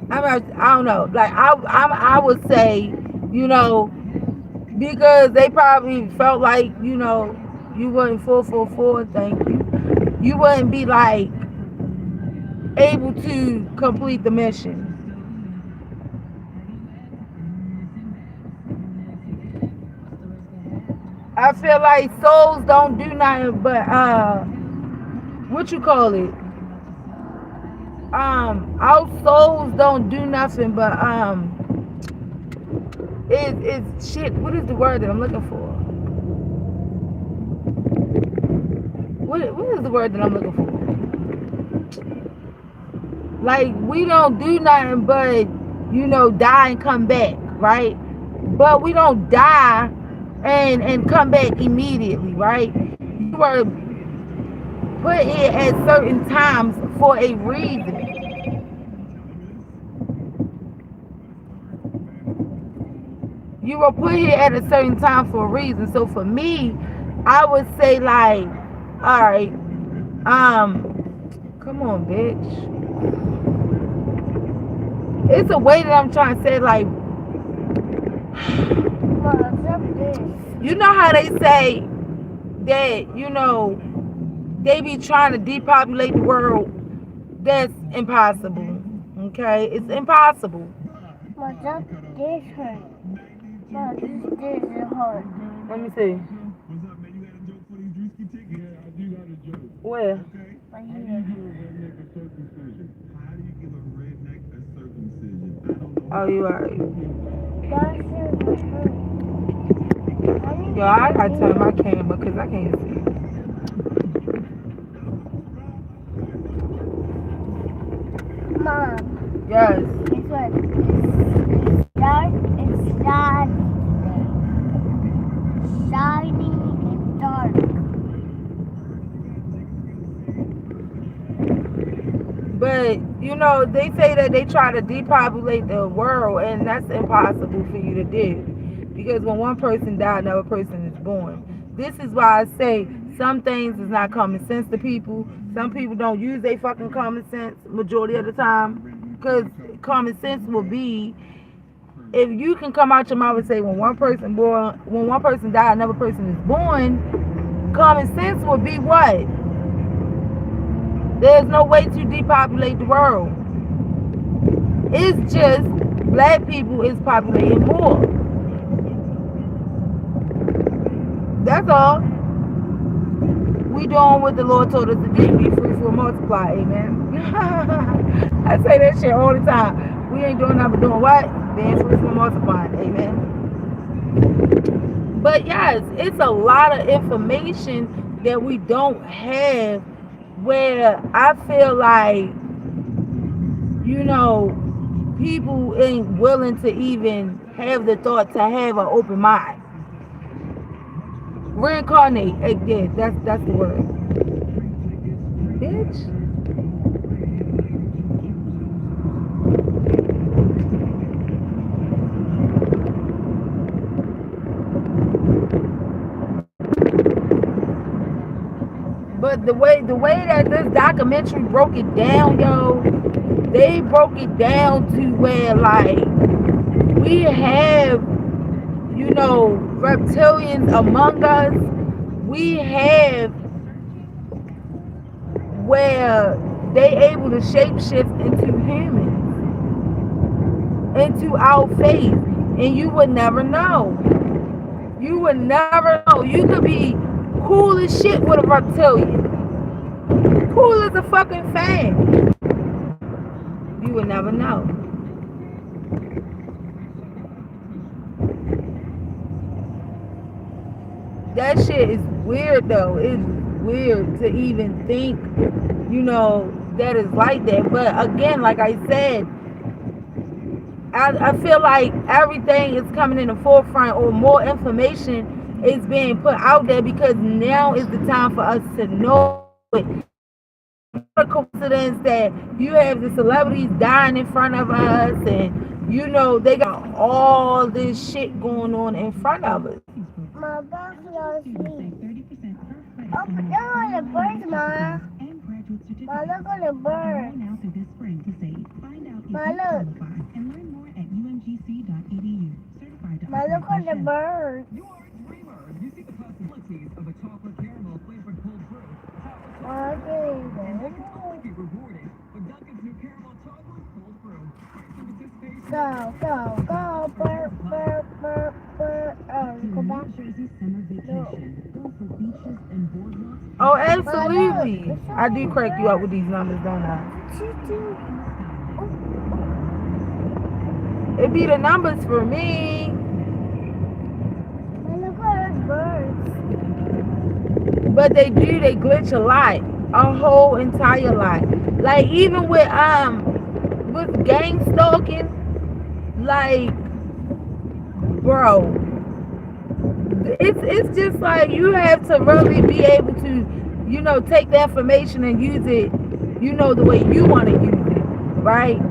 I don't know, like I would say, because they probably felt like, you wasn't 444, thank you. You wouldn't be like able to complete the mission. I feel like souls don't do nothing but what you call it? Our souls don't do nothing but it's shit. What is the word that I'm looking for? What is the word that I'm looking for? Like, we don't do nothing but, die and come back, right? But we don't die and come back immediately, right? You were put here at certain times for a reason. You were put here at a certain time for a reason. So for me, I would say like, all right, come on, bitch. It's a way that I'm trying to say, like, you know how they say that, they be trying to depopulate the world? That's impossible. Okay? It's impossible. But this hurt. But this hurt. Let me see. What's up, man? You got a joke for these Drewski tickets? Yeah, I do got a joke. Where? Okay. How do you give a redneck a circumcision? How do you give a redneck a circumcision? I don't know. Oh, you alright. That shit hurt. Yo, I gotta turn my camera because I can't see. Mom, Yes. it's what? It's dark. Shiny and dark. But, they say that they try to depopulate the world, and that's impossible for you to do. Because when one person dies, another person is born. This is why I say some things is not common sense to people. Some people don't use their fucking common sense majority of the time. Because common sense will be, if you can come out your mouth and say when one person dies, another person is born, common sense will be what? There's no way to depopulate the world. It's just black people is populating more. That's all. We doing what the Lord told us to do. Be fruitful and multiply. Amen. I say that shit all the time. We ain't doing nothing but doing what? Being fruitful and multiplying. Amen. But yes, it's a lot of information that we don't have where I feel like, people ain't willing to even have the thought to have an open mind. Reincarnate. Yeah, that's the word. Bitch. But the way that this documentary broke it down, yo, they broke it down to where like we have, reptilians among us. We have where they able to shapeshift into humans, into our faith, and you would never know. You would never know. You could be cool as shit with a reptilian. Cool as a fucking fan. You would never know. That shit is weird though. It's weird to even think, that is like that. But again, like I said, I feel like everything is coming in the forefront, or more information is being put out there, because now is the time for us to know it. It's a coincidence that you have the celebrities dying in front of us, and they got all this shit going on in front of us. My buffalo sleep. Oh, look at the birds, Ma. Ma, look at the birds. Ma, look. Ma, look at the birds. Go, go, go, burp, burp, burp, burp. Oh, go back. Oh, absolutely. I do crack you up with these numbers, don't I? It be the numbers for me. Look at those birds. But they glitch a lot. A whole entire lot. Like even with gang stalking, like, bro, it's just like you have to really be able to, take the information and use it, the way you want to use it, right?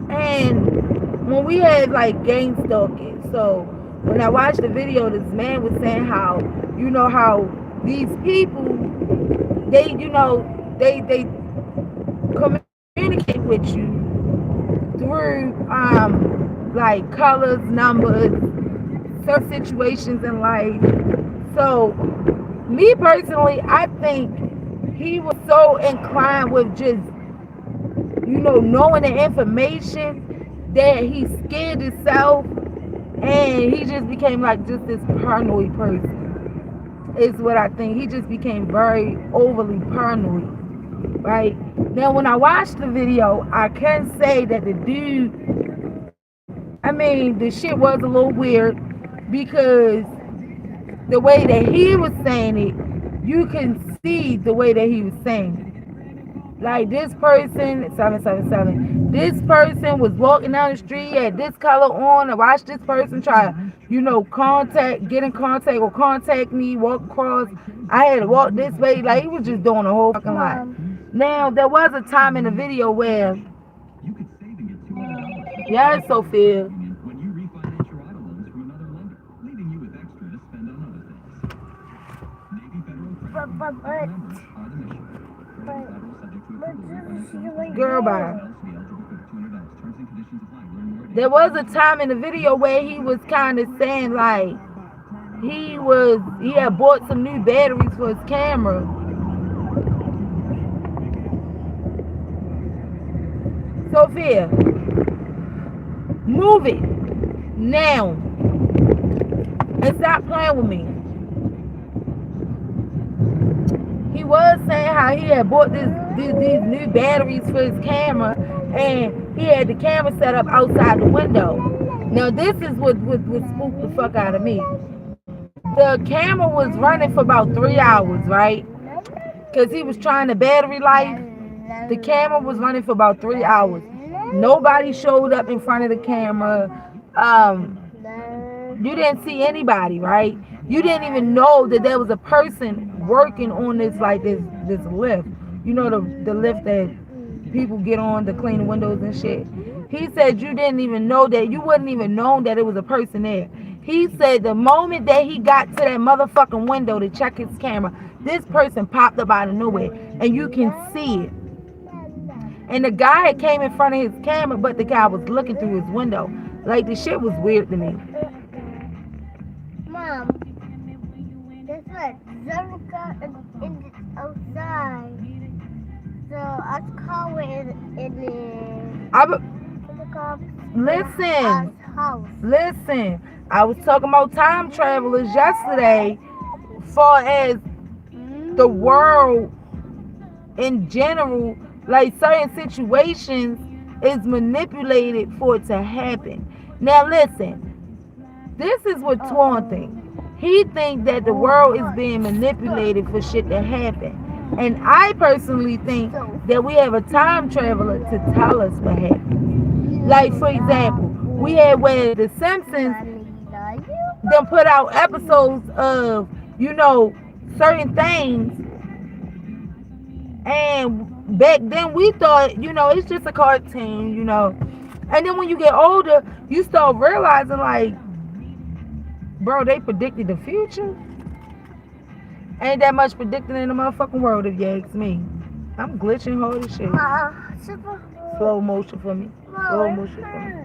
And when we had like gang stalking, so when I watched the video, this man was saying how, how these people, they communicate with you through like colors, numbers, certain situations in life. So me personally, I think he was so inclined with just knowing the information that he scared himself, and he just became like just this paranoid person. Is what I think. He just became very overly paranoid. Right? Now when I watched the video, I can say that the dude, the shit was a little weird, because the way that he was saying it, you can see the way that he was saying it. Like this person, 777, this person was walking down the street, had this color on, and watch this person try to, get in contact or contact me, walk across. I had to walk this way. Like he was just doing a whole fucking lot. Now, there was a time in the video where, yes, Sophia. When you refinance your auto loans from another lender, leaving you with extra to spend on other things. Navy Federal Credit Girl, bye. There was a time in the video where he was kind of saying like he had bought some new batteries for his camera. Sophia, move it now. and stop playing with me. He was saying how he had bought these new batteries for his camera, and he had the camera set up outside the window. Now this is what spooked the fuck out of me. The camera was running for about 3 hours, right? Because he was trying the battery life. The camera was running for about 3 hours. Nobody showed up in front of the camera. You didn't see anybody, right? You didn't even know that there was a person working on this lift. You know, the lift that people get on to clean the windows and shit. He said you didn't even know that. You wouldn't even know that it was a person there. He said the moment that he got to that motherfucking window to check his camera, this person popped up out of nowhere, and you can see it. And the guy came in front of his camera, but the guy was looking through his window. Like, the shit was weird to me. Mom, guess what? Zerka is outside. So I call it in Listen. I was talking about time travelers yesterday, far as the world in general, like certain situations is manipulated for it to happen. Now listen, this is what Twan thinks. He thinks that the world is being manipulated for shit to happen. And I personally think that we have a time traveler to tell us what happened. Like, for example, we had where the Simpsons then put out episodes of, certain things. And back then we thought, it's just a cartoon, And then when you get older, you start realizing, like, bro, they predicted the future. Ain't that much predicting in the motherfucking world, if you ask me. I'm glitching hard as shit. Slow motion for me. Slow motion for me.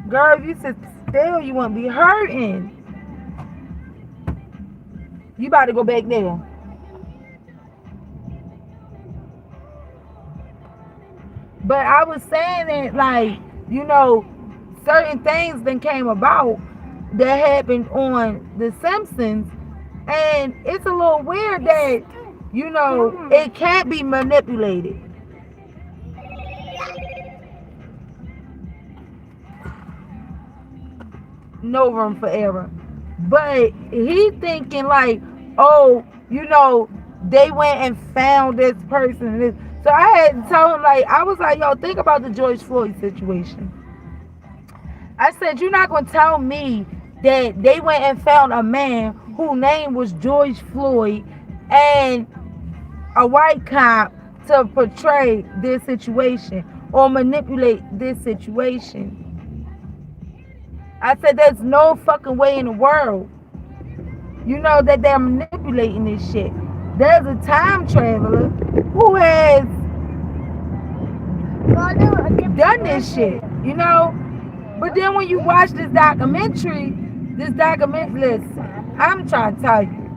Girl, if you sit still, you won't be hurting. You about to go back there. But I was saying that, like, certain things then came about that happened on The Simpsons. And it's a little weird that, it can't be manipulated. No room for error. But he thinking like, oh, they went and found this person. So I had to tell him, like, I was like, yo, think about the George Floyd situation. I said, you're not going to tell me that they went and found a man whose name was George Floyd and a white cop to portray this situation or manipulate this situation. I said, there's no fucking way in the world, that they're manipulating this shit. There's a time traveler who has done this shit, But then when you watch this documentary, listen, I'm trying to tell you,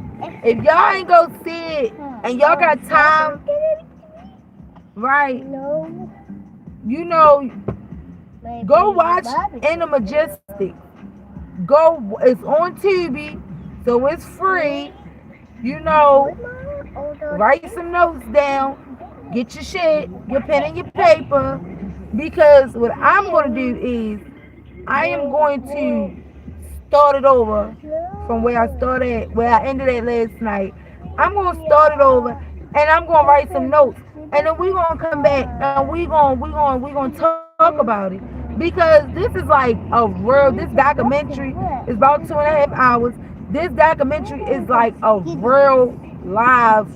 if y'all ain't go see it and y'all got time, right? Go watch in the Majestic. It's on Tubi, so it's free. Write some notes down, get your shit, your pen and your paper, because what I'm going to do is I am going to start it over from where I ended at last night. I'm going to start it over, and I'm going to write some notes, and then we're going to come back and we're going to talk about it, because this is like this documentary is about 2.5 hours. This documentary is like a real live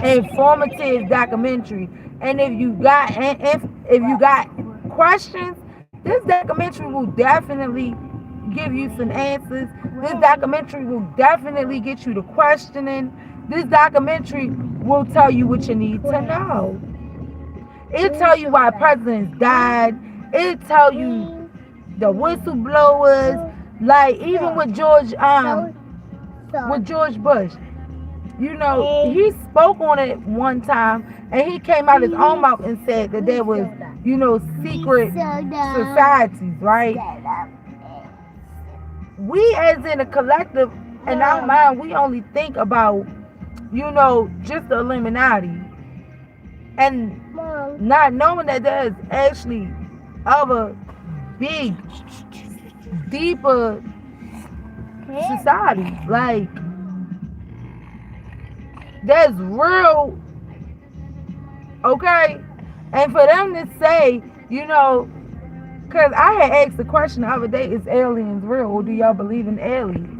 informative documentary, and if you got questions, this documentary will definitely give you some answers. This documentary will definitely get you to questioning. This documentary will tell you what you need to know. It'll tell you why presidents died. It'll tell you the whistleblowers, like even with George Bush. He spoke on it one time, and he came out his own mouth and said that there was, secret societies, right? we as in a collective, in our mind, we only think about, just the Illuminati, and Mom. not knowing that there's actually other big, deeper society. Like, there's real, okay? And for them to say, because I had asked the question the other day, is aliens real? Or do y'all believe in aliens?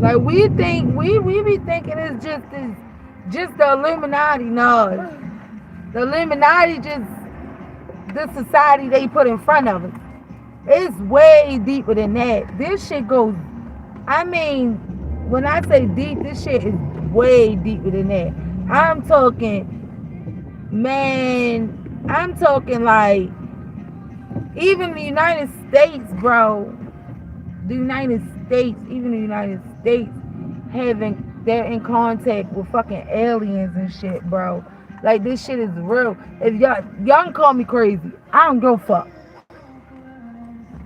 Like, we think, we be thinking it's just the Illuminati. No, the Illuminati just the society they put in front of us. It's way deeper than that. This shit goes, I mean, when I say deep, this shit is way deeper than that. I'm talking, man, I'm talking like, even the United States, bro, even the United States they're in contact with fucking aliens and shit, bro. Like, this shit is real. If y'all can call me crazy, I don't give a fuck.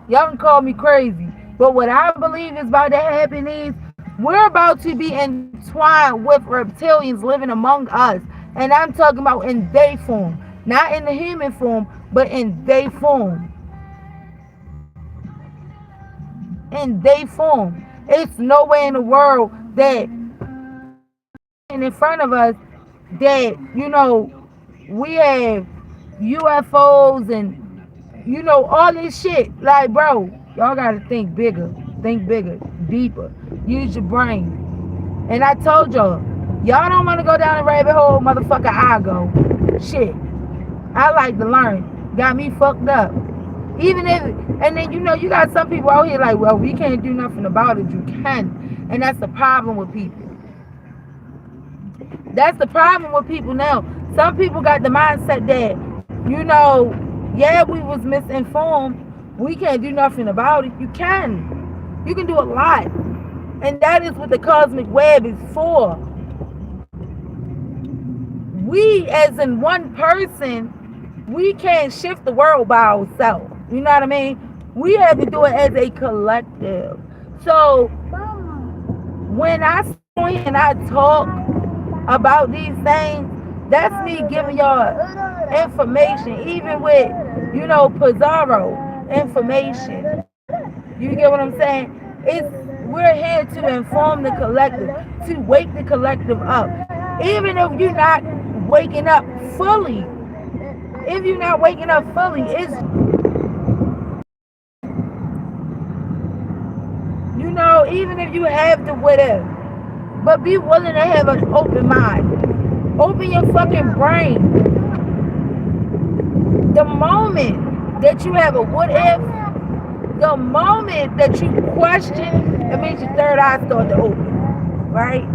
Y'all can call me crazy, but what I believe is about to happen is we're about to be entwined with reptilians living among us, and I'm talking about in they form, not in the human form, but in they form. In they form. It's nowhere in the world that in front of us that we have UFOs and all this shit. Like, bro, y'all gotta think bigger, deeper. Use your brain. And I told y'all don't want to go down the rabbit hole, motherfucker. I go. Shit, I like to learn. Got me fucked up. Even if, and then you got some people out here like, well, we can't do nothing about it. You can, and that's the problem with people. That's the problem with people now. Some people got the mindset that, yeah, we was misinformed. We can't do nothing about it. You can. You can do a lot, and that is what the cosmic web is for. We, as in one person, we can't shift the world by ourselves. You know what I mean? We have to do it as a collective. So when I sit here and I talk about these things, that's me giving y'all information, even with, Pizarro information. You get what I'm saying? We're here to inform the collective, to wake the collective up. Even if you're not waking up fully, it's even if you have the whatever, but be willing to have an open mind. Open your fucking brain. The moment that you have a what if, the moment that you question, it means your third eye start to open, right?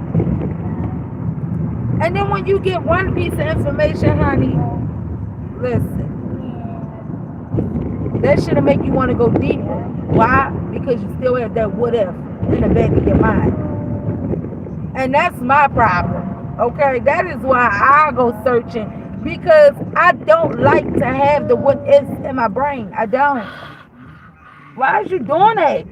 And then when you get one piece of information, honey, listen, that shit'll make you want to go deeper. Why? Because you still have that what if in the back of your mind. And that's my problem. Okay? That is why I go searching, because I don't like to have the what ifs in my brain. I don't. Why is you doing that?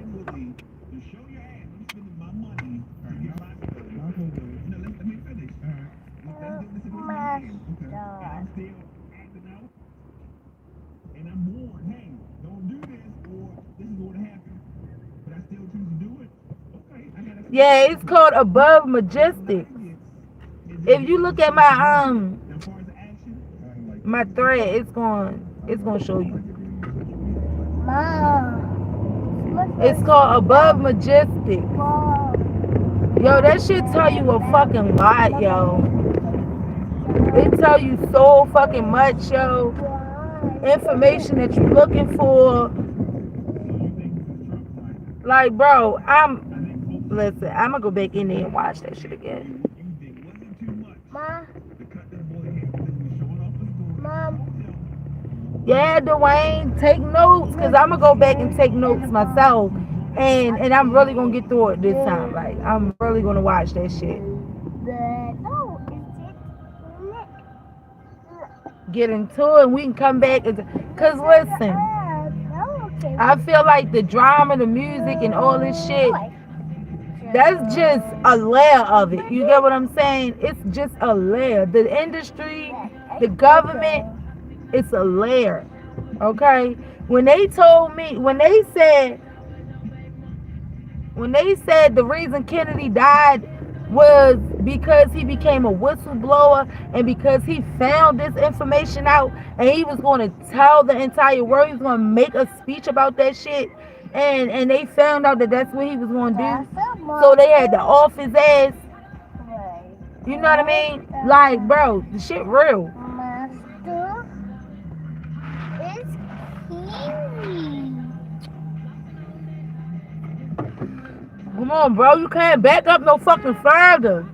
Yeah, it's called Above Majestic. If you look at my thread, it's going to show you. It's called Above Majestic. Yo, that shit tell you a fucking lot, yo. It tell you so fucking much, yo. Information that you're looking for. Like, bro, listen, I'm gonna go back in there and watch that shit again. Mom. Yeah, Dwayne, take notes, cause I'm gonna go back and take notes myself, and I'm really gonna get through it this time. Like I'm really gonna watch that shit. Oh, is Get into it, and we can come back. Cause listen, I feel like the drama, the music, and all this shit, that's just a layer of it. You get what I'm saying? It's just a layer. The industry, the government, it's a layer. Okay? When they told me, when they said the reason Kennedy died was because he became a whistleblower and because he found this information out and he was going to tell the entire world, he was going to make a speech about that shit, and they found out that that's what he was going to do, so they had to off his ass. You know what I mean? Like, bro, the shit real. Master is kiwi. Come on, bro, you can't back up no fucking further.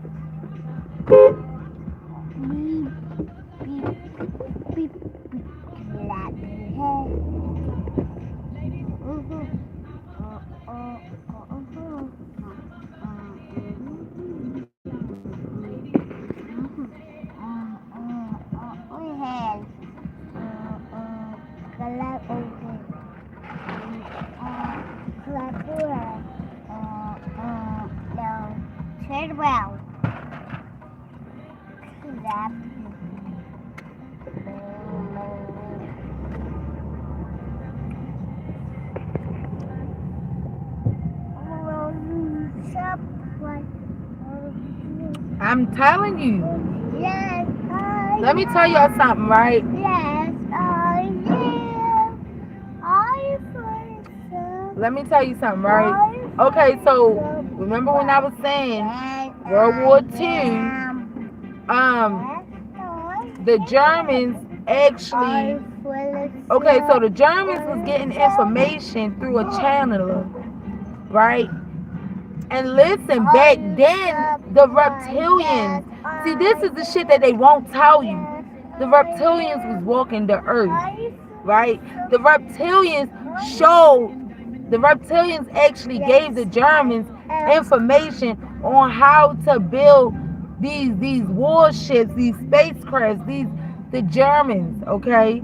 Turn around. Clap. I'm telling you. Yes, Let me tell y'all something, right? Yes, I am. I first. Let me tell you something, right? Okay, so remember when I was saying World War II, the Germans actually, okay, so the Germans was getting information through a channeler, right? And listen, back then, the reptilians, see, this is the shit that they won't tell you. The reptilians was walking the earth, right? The reptilians actually gave the Germans information on how to build these warships, these spacecrafts, the Germans, okay?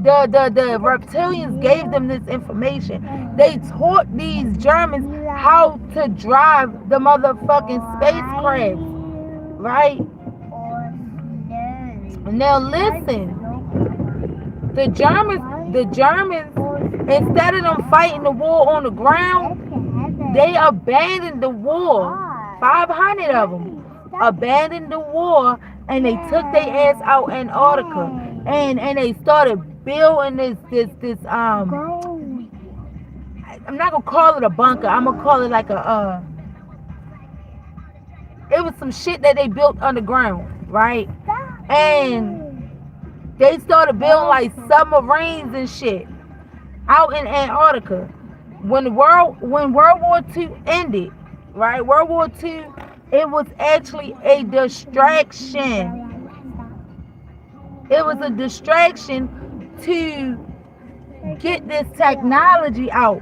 The reptilians gave them this information. They taught these Germans how to drive the motherfucking spacecraft, right? Now listen, the Germans, instead of them fighting the war on the ground, they abandoned the war. 500 of them abandoned the war, and they took their ass out Antarctica, and they started building this I'm not gonna call it a bunker. I'm gonna call it like a it was some shit that they built underground, right? And they started building like submarines and shit out in Antarctica. When World War II ended, right? World War II, it was actually a distraction. It was a distraction to get this technology out.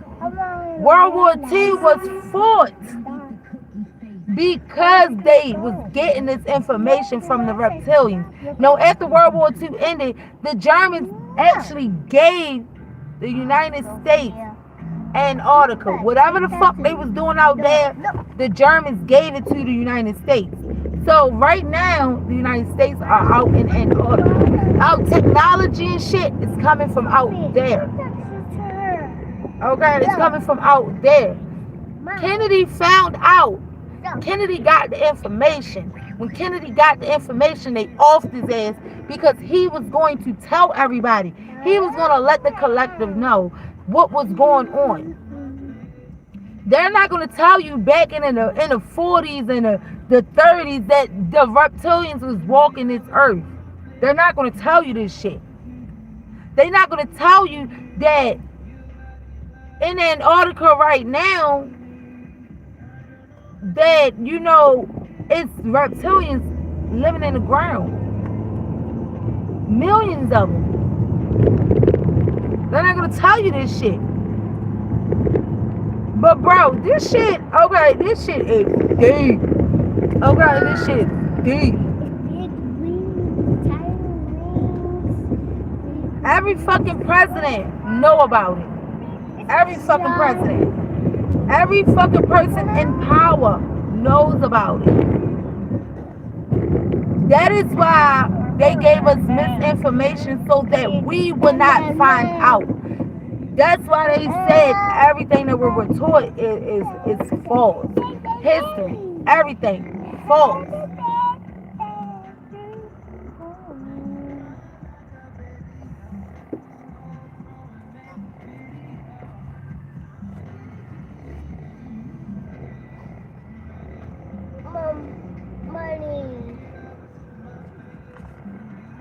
World War II was fought because they was getting this information from the reptilians. Now, after World War II ended, the Germans actually gave the United States Antarctica. Whatever the fuck they was doing out there, the Germans gave it to the United States. So right now, the United States are out in Antarctica. Our technology and shit is coming from out there. Okay, it's coming from out there. Kennedy found out. Kennedy got the information. When Kennedy got the information, they offed his ass because he was going to tell everybody. He was going to let the collective know what was going on. They're not going to tell you back in the 40s and the 30s that the reptilians was walking this earth. They're not going to tell you this shit. They're not going to tell you that in Antarctica right now, that, you know, it's reptilians living in the ground. Millions of them. They're not gonna tell you this shit. But bro, this shit, okay, this shit is deep. Okay, this shit is deep. Big wings, tiny wings. Every fucking president know about it. Every fucking president. Every fucking person in power knows about it. That is why they gave us misinformation so that we would not find out. That's why they said everything that we were taught is false. History, everything, false. Money.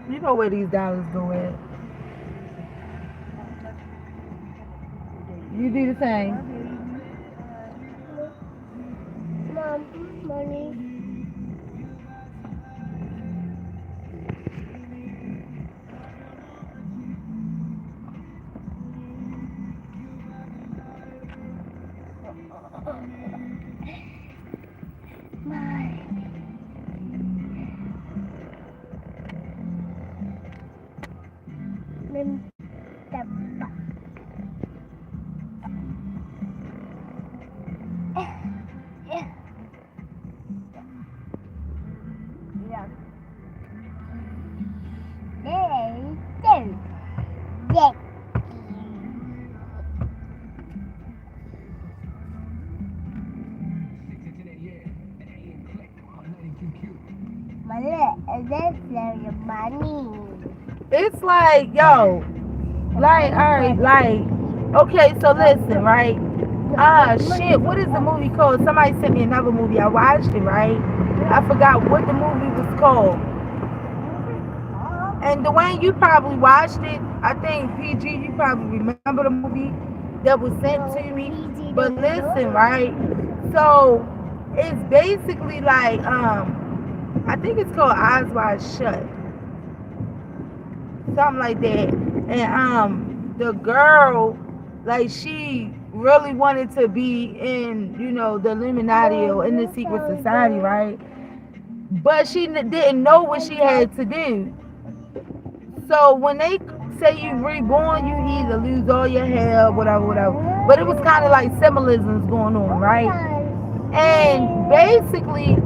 You know where these dollars go at. You do the same. Mom, money. It's like, yo, like, alright, like, okay, so listen, right? Shit, what is the movie called? Somebody sent me another movie. I watched it, right? I forgot what the movie was called. And Dwayne, you probably watched it. I think PG, you probably remember the movie that was sent to me. But listen, right? So it's basically like, I think it's called Eyes Wide Shut. Something like that. And the girl, like, she really wanted to be in, you know, the Illuminati or in the secret society, right? But she didn't know what she had to do. So when they say you reborn, you either lose all your hair, whatever. But it was kind of like symbolisms going on, right? And basically,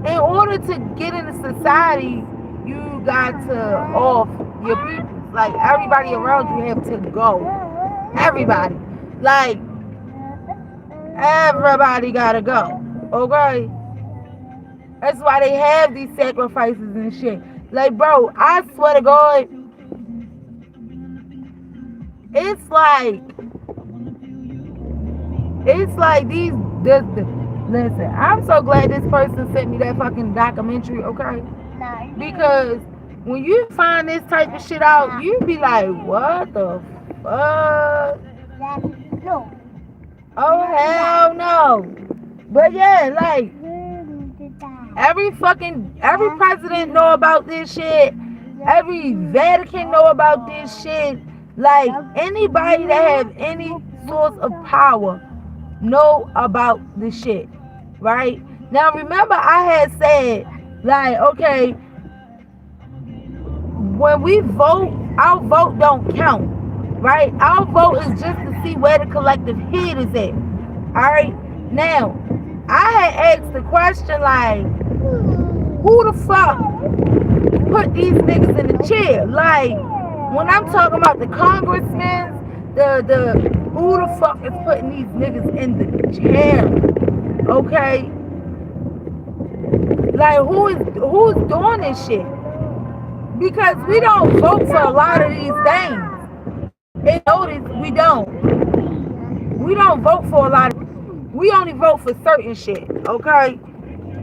in order to get into society, you got to off your people. Like, everybody around you have to go. Everybody. Like, everybody gotta go. Okay? That's why they have these sacrifices and shit. Like, bro, I swear to God, it's like these, listen, I'm so glad this person sent me that fucking documentary, okay? Because when you find this type of shit out, you be like, what the fuck? Oh, hell no. But yeah, like, every president know about this shit. Every Vatican know about this shit. Like, anybody that have any source of power know about this shit, right? Now, remember I had said, like, okay, when we vote, our vote don't count, right? Our vote is just to see where the collective head is at, all right? Now, I had asked the question, like, who the fuck put these niggas in the chair? Like, when I'm talking about the congressmen, who the fuck is putting these niggas in the chair? Okay? Like, who's doing this shit? Because we don't vote for a lot of these things. And notice we don't. We don't vote for a lot of, we only vote for certain shit, okay?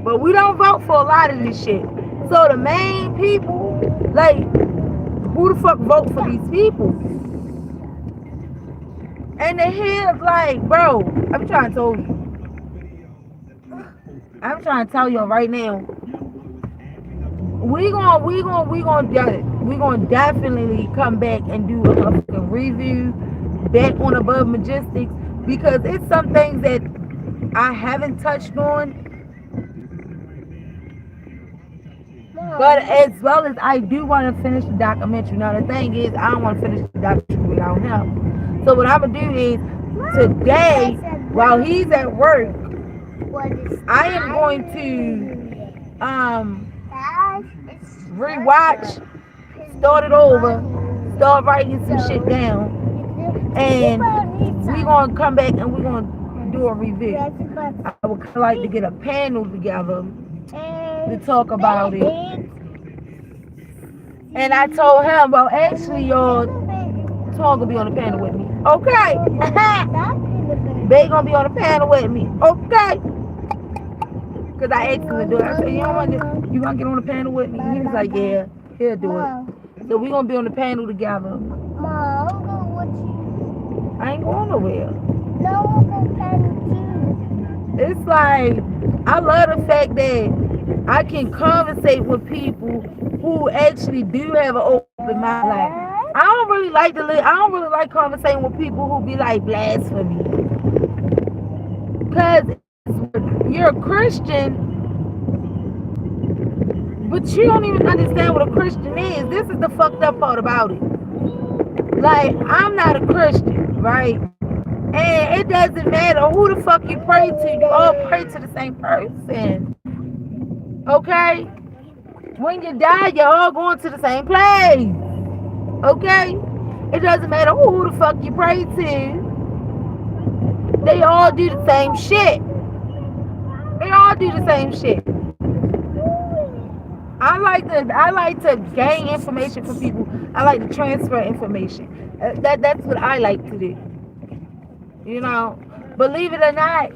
But we don't vote for a lot of this shit. So the main people, like, who the fuck vote for these people? And the head, like, bro, I'm trying to tell you. I'm trying to tell you right now. We gonna gonna definitely come back and do a fucking review back on Above Majestic, because it's some things that I haven't touched on, but as well as I do want to finish the documentary. Now the thing is, I don't want to finish the documentary without him. So what I'm gonna do is today, while he's at work, I am going to rewatch, start it over, start writing some shit down, and we're gonna come back and we're gonna do a review. I would kind of like to get a panel together to talk about it. And I told him, well, actually, y'all, Twan gonna be on the panel with me. Okay. They gonna be on the panel with me. Okay. Because I asked him to do it. I said, you want to get on the panel with me? He was like, yeah, he'll do it. So we're gonna be on the panel together. Mom, I'm going with you. I ain't going nowhere. No, I'm going to panel too. It's like, I love the fact that I can conversate with people who actually do have an open mind. Like, I don't really like conversating with people who be like blasphemy. Because you're a Christian, but you don't even understand what a Christian is. This is the fucked up part about it. Like, I'm not a Christian, right? And it doesn't matter who the fuck you pray to. You all pray to the same person. Okay? When you die, you're all going to the same place. Okay? It doesn't matter who the fuck you pray to. They all do the same shit. They all do the same shit. I like to gain information from people. I like to transfer information. That's what I like to do. You know, believe it or not,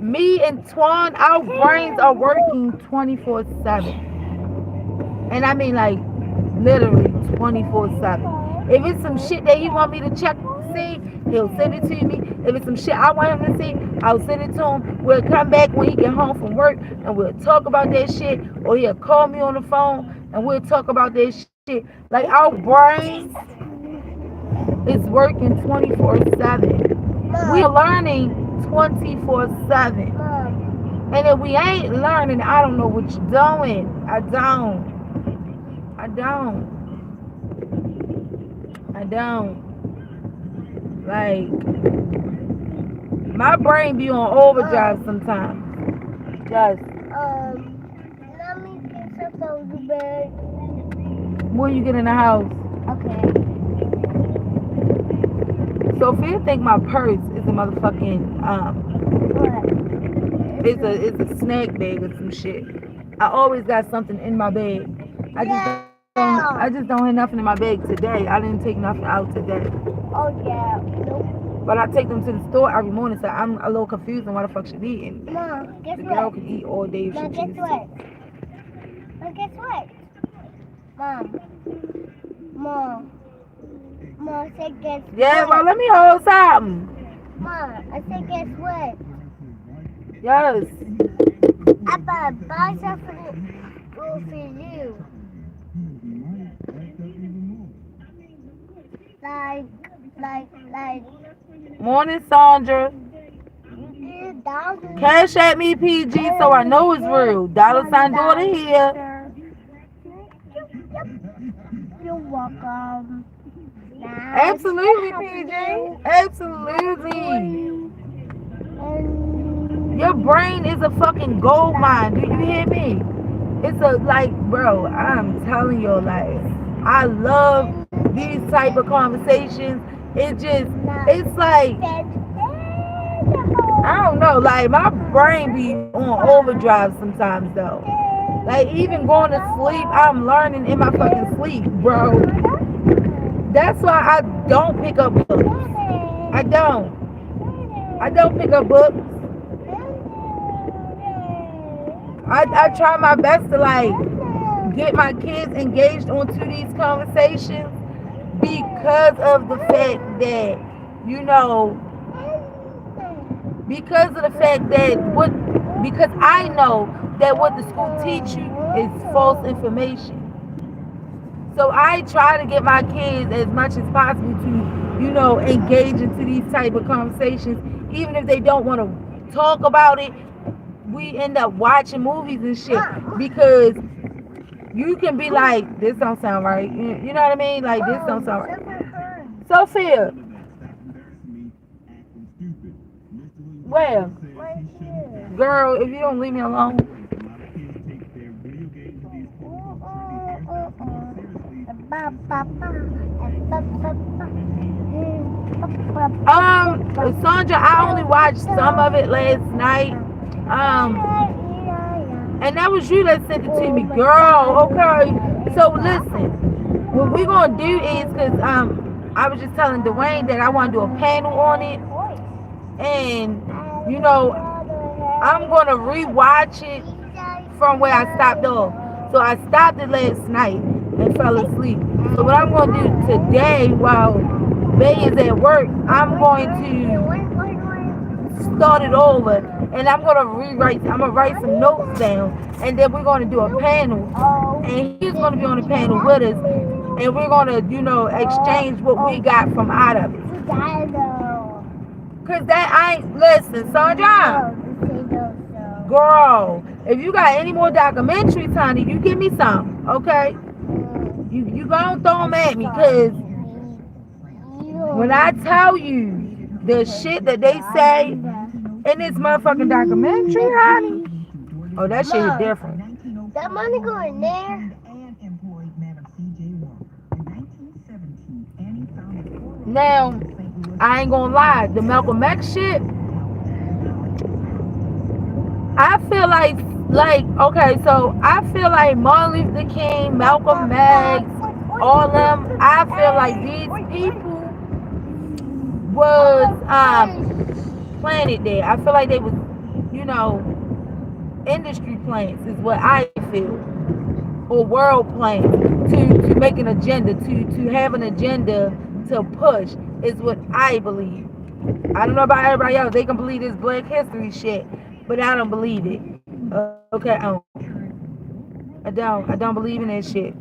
me and Twan, our brains are working 24/7. And I mean, like, literally 24/7. If it's some shit that he want me to check, see, he'll send it to me. If it's some shit I want him to see, I'll send it to him. We'll come back when he get home from work and we'll talk about that shit. Or he'll call me on the phone and we'll talk about that shit. Like, our brains is working 24/7. We are learning 24/7. And if we ain't learning, I don't know what you're doing. I don't. Like, my brain be on overdrive sometimes. Just. Let me get something on the bed. When you get in the house. Okay. Sophia think my purse is a motherfucking What? it's a snack bag or some shit. I always got something in my bag. I just don't have nothing in my bag today. I didn't take nothing out today. Oh, yeah. Nope. But I take them to the store every morning, so I'm a little confused on why the fuck she eating. Mom, guess The girl what? can eat all day if she Mom, guess chooses. what? Mom, guess what? Mom, I said guess Yeah, what? well, let me hold something. Mom, I said guess what? Yes. I better buy something for you. Like, Morning, Sandra. $1,000. Cash at me, PG, so I know it's real. $sign daughter here. You're welcome. Now, Absolutely, PG. Absolutely. Your brain is a fucking gold mine. Do you hear me? It's a, like, bro, I'm telling you, like, I love these type of conversations. It's like, I don't know, like, my brain be on overdrive sometimes, though. Like, even going to sleep, I'm learning in my fucking sleep, bro. That's why I don't pick up books. I don't pick up books. I try my best to, like, get my kids engaged onto these conversations because of the fact that, you know, because I know that what the school teach you is false information. So I try to get my kids as much as possible to, engage into these type of conversations, even if they don't want to talk about it. We end up watching movies and shit because you can be like, this don't sound right. You know what I mean? Like, this don't sound right. Sophia, where? Right here. Girl, if you don't leave me alone. Sandra, I only watched some of it last night. And that was you that sent it to me, girl. Okay. So listen, what we're gonna do is, cause I was just telling Dwayne that I want to do a panel on it, and I'm gonna rewatch it from where I stopped off. So I stopped it last night and fell asleep. So what I'm gonna do today while Bay is at work, I'm going to start it over, and I'm gonna write some notes down, and then we're gonna do a panel, and he's gonna be on the panel with us, and we're gonna exchange what we got from out of it. Cause listen, Sandra, girl, if you got any more documentaries, honey, you give me some, okay? You gonna throw them at me, cause when I tell you the shit that they say in this motherfucking documentary, honey, oh, that shit is different. That money going there. Now, I ain't gonna lie, the Malcolm X shit, I feel like okay, so I feel like Martin Luther King, Malcolm X, all them, I feel like these people was planted there. I feel like they was, industry plants is what I feel, or world plants to make an agenda, to have an agenda to push is what I believe. I don't know about everybody else. They can believe this Black History shit, but I don't believe it. Okay, I don't believe in that shit.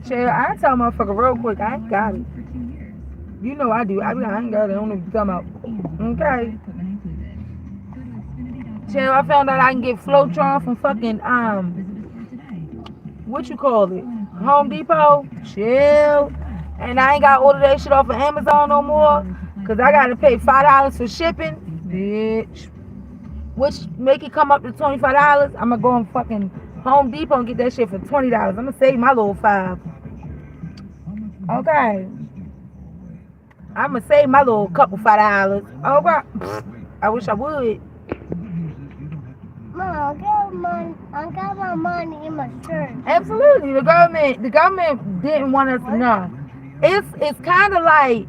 Chill, I tell motherfucker real quick, I ain't got it. You know I do. I ain't got it. I don't know what you're talking about. Okay. Chill, I found out I can get Flowtron from fucking, what you call it? Home Depot. Chill. And I ain't got to order that shit off of Amazon no more. Because I got to pay $5 for shipping. Bitch. Which make it come up to $25. I'm going to go on fucking Home Depot and get that shit for $20. I'm going to save my little $5. Okay. I'm going to save my little couple $5. Okay. I wish I would. Mom, I got my money in my shirt. Absolutely. The government didn't want us to know. It's kind of like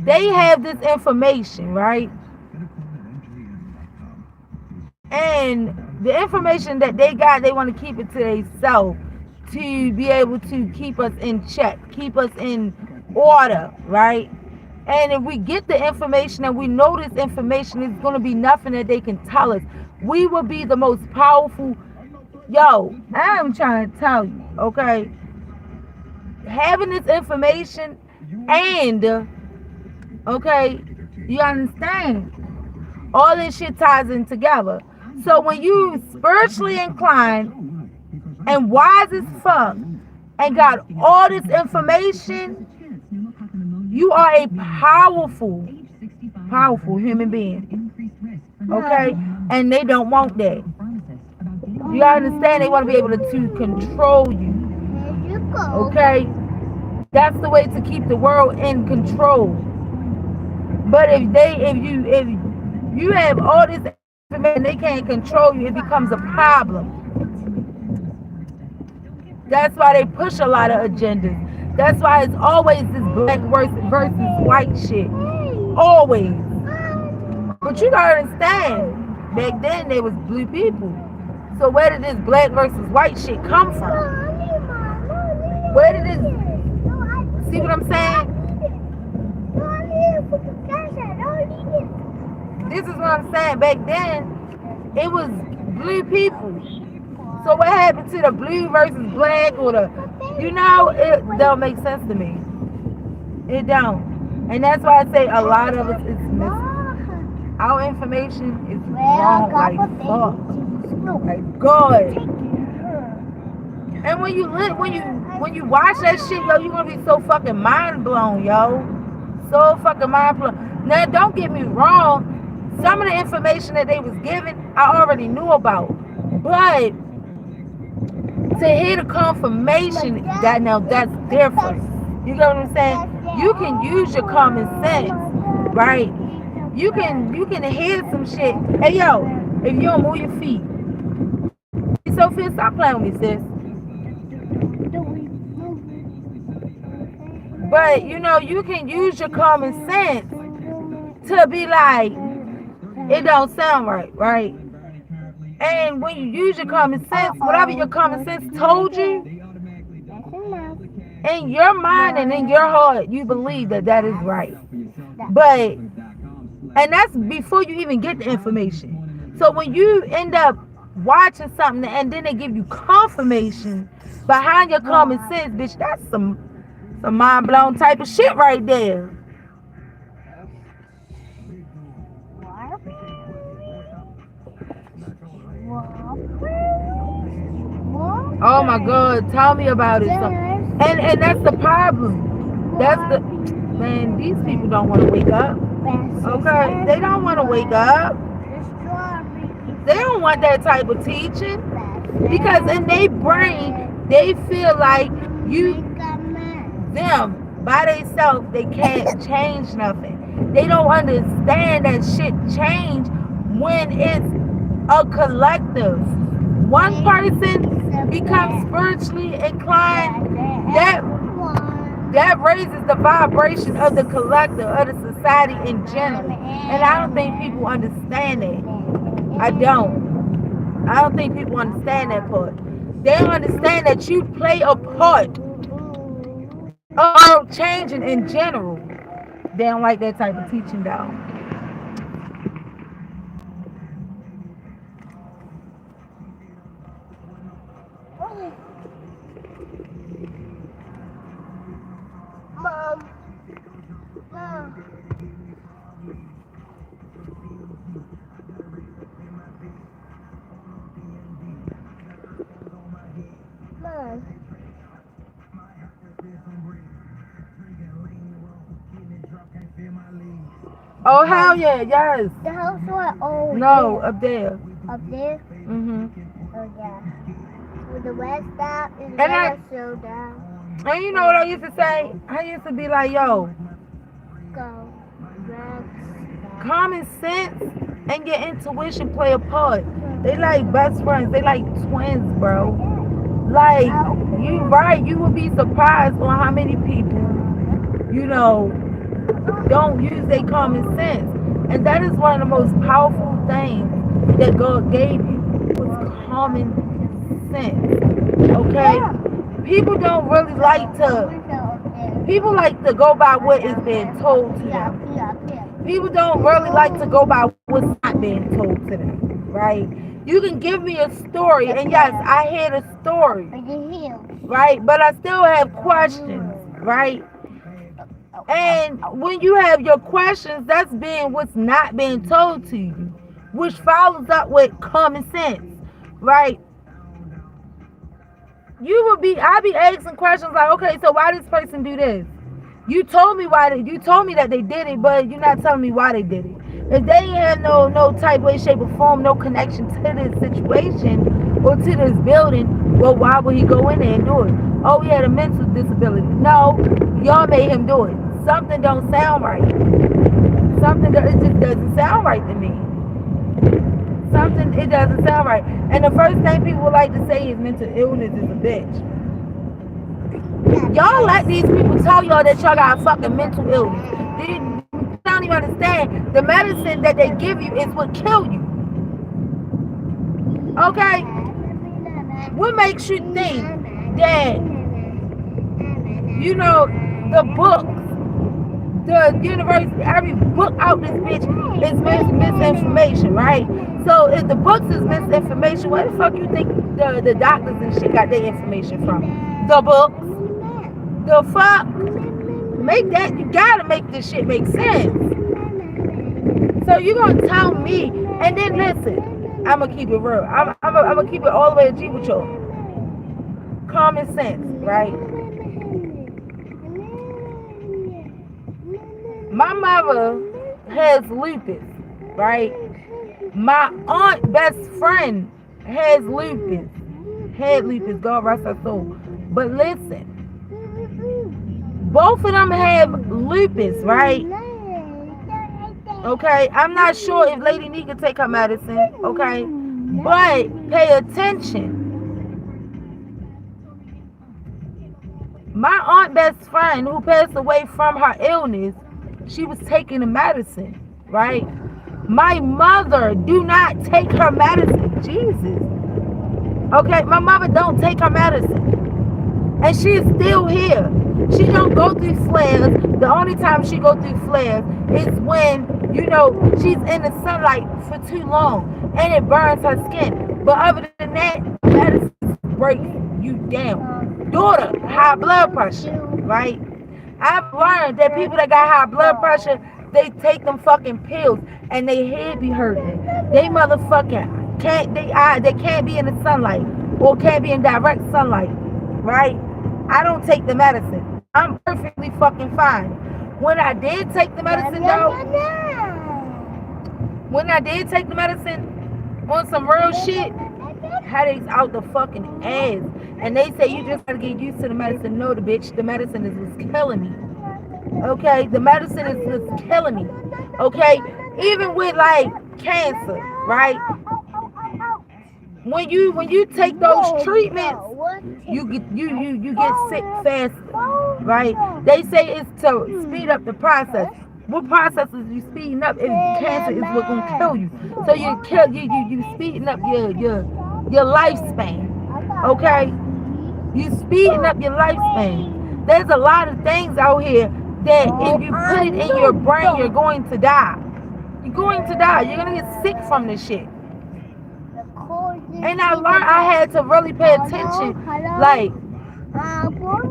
they have this information, right? And the information that they got, they want to keep it to themselves to be able to keep us in check, keep us in order, right? And if we get the information and we know this information, it's going to be nothing that they can tell us. We will be the most powerful. Yo, I'm trying to tell you, okay? Having this information and, okay, you understand? All this shit ties in together. So when you spiritually inclined and wise as fuck and got all this information, you are a powerful human being. Okay? And they don't want that. You understand? They want to be able to control you. Okay? That's the way to keep the world in control. But if you have all this information, they can't control you, it becomes a problem. That's why they push a lot of agendas. That's why it's always this black versus white shit. Always. But you gotta understand, Back then, they was blue people. So where did this black versus white shit come from? Where did this... See what I'm saying? This is what I'm saying. Back then, it was blue people. So what happened to the blue versus black or the... You know, it don't make sense to me. It don't. And that's why I say a lot of it is missing. Our information is wrong like fuck. Like God. And when you watch that shit, yo, you're gonna be so fucking mind blown, yo. So fucking mind blown. Now don't get me wrong, some of the information that they was given, I already knew about. But to hear the confirmation, that's different. You get what I'm saying? You can use your common sense, right? You can hear some shit. Hey yo, if you don't move your feet. Sophia, stop playing with me, sis. But you know, you can use your common sense to be like, it don't sound right, right? And when you use your common sense, whatever your common sense told you, in your mind and in your heart, you believe that that is right. But, and that's before you even get the information. So when you end up watching something and then they give you confirmation behind your common sense, bitch, that's some mind blown type of shit right there. Oh my God, tell me about it. And that's the problem. That's the man, these people don't want to wake up. Okay? They don't want to wake up. They don't want that type of teaching. Because in their brain, they feel like them by themselves, they can't change nothing. They don't understand that shit change when it's a collective. One person becomes spiritually inclined, that raises the vibration of the collective, of the society in general. And I don't think people understand that. I don't think people understand that part. They don't understand that you play a part of changing in general. They don't like that type of teaching though. Oh hell yeah, yes. The house was old. No, up there. Up there? Mhm. Oh yeah. With the west stop and the And other showdown. And you know what I used to say? I used to be like, yo, Go. Red. common sense and your intuition play a part. They like best friends. They like twins, bro. Like, you right, you would be surprised on how many people, you know, don't use their common sense. And that is one of the most powerful things that God gave you, was common sense. Okay? People don't really like to, people like to go by what is being told to them. People don't really like to go by what's not being told to them, right? You can give me a story, and yes, I hear the story, right? But I still have questions, right? And when you have your questions, that's being what's not being told to you, which follows up with common sense, right? I be asking questions like, okay, so why this person do this? You told me that they did it, but you're not telling me why they did it. If they ain't have no type, way, shape, or form, no connection to this situation or to this building, well, why would he go in there and do it? Oh, he had a mental disability. No, y'all made him do it. Something don't sound right. It just doesn't sound right to me. It doesn't sound right. And the first thing people would like to say is mental illness is a bitch. Y'all let these people tell y'all that y'all got fucking mental illness. They don't even understand. The medicine that they give you is what kill you. Okay? What makes you think that, you know, the books, the university, every book out this bitch is misinformation, right? So if the books is misinformation, where the fuck you think the doctors and shit got their information from? The books? The fuck? Make that, you gotta make this shit make sense. So you gonna tell me, and then listen, I'm gonna keep it real. I'm gonna keep it all the way to G with y'all. Common sense, right? My mother has lupus, right? My aunt best friend has lupus. Had lupus, God rest her soul. But listen, both of them have lupus, right? Okay, I'm not sure if Lady Nee can take her medicine, okay? But pay attention. My aunt best friend who passed away from her illness, she was taking the medicine, right? My mother do not take her medicine. Jesus. Okay, my mother don't take her medicine. And she is still here. She don't go through flares. The only time she go through flares is when, you know, she's in the sunlight for too long and it burns her skin. But other than that, medicine breaks you down. Daughter, high blood pressure, right? I've learned that people that got high blood pressure, they take them fucking pills and they head be hurting. They motherfucking they can't be in the sunlight or can't be in direct sunlight, right? I don't take the medicine. I'm perfectly fucking fine. When I did take the medicine though, when I did take the medicine on some real shit, headaches out the fucking ass. And they say you just gotta get used to the medicine. No, the bitch, the medicine is killing me. Okay, the medicine is killing me. Okay, even with like cancer, right? When you take those treatments, you get sick faster, right? They say it's to speed up the process. What process is you speeding up? If cancer is what's gonna kill you, so you speeding up your lifespan. Okay, you speeding up your lifespan. There's a lot of things out here that if you put it in your brain, you're going to die. You're going to die. You're gonna get sick from this shit. And I learned I had to really pay attention. Like,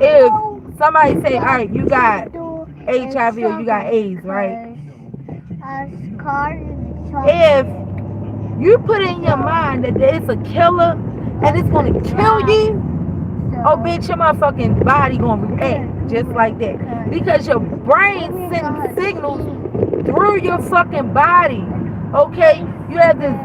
if somebody say, all right, you got HIV or you got AIDS, right? If you put in your mind that it's a killer and it's going to kill you, oh, bitch, your motherfucking body going to react just like that. Because your brain sends signals through your fucking body. Okay? You have this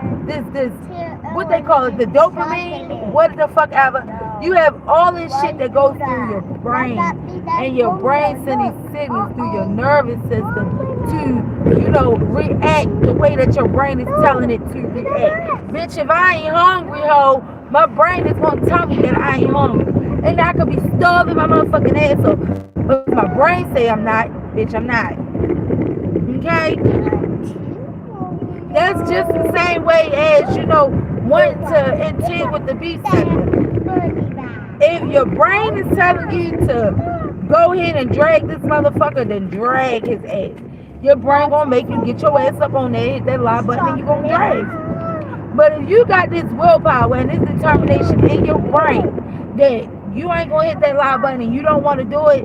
what they call it, the dopamine, what the fuck ever. You have all this shit that goes through your brain, and your brain sends these signals through your nervous system to, you know, react the way that your brain is telling it to react. Bitch, if I ain't hungry, ho, my brain is gonna tell me that I ain't hungry, and I could be starving my motherfucking ass off, but if my brain say I'm not, bitch, I'm not. Okay? That's just the same way as, you know, wanting to intend with the beast sector. If your brain is telling you to go ahead and drag this motherfucker, then drag his ass. Your brain gonna make you get your ass up on there, hit that live button, and you gonna drag. But if you got this willpower and this determination in your brain that you ain't gonna hit that live button and you don't want to do it,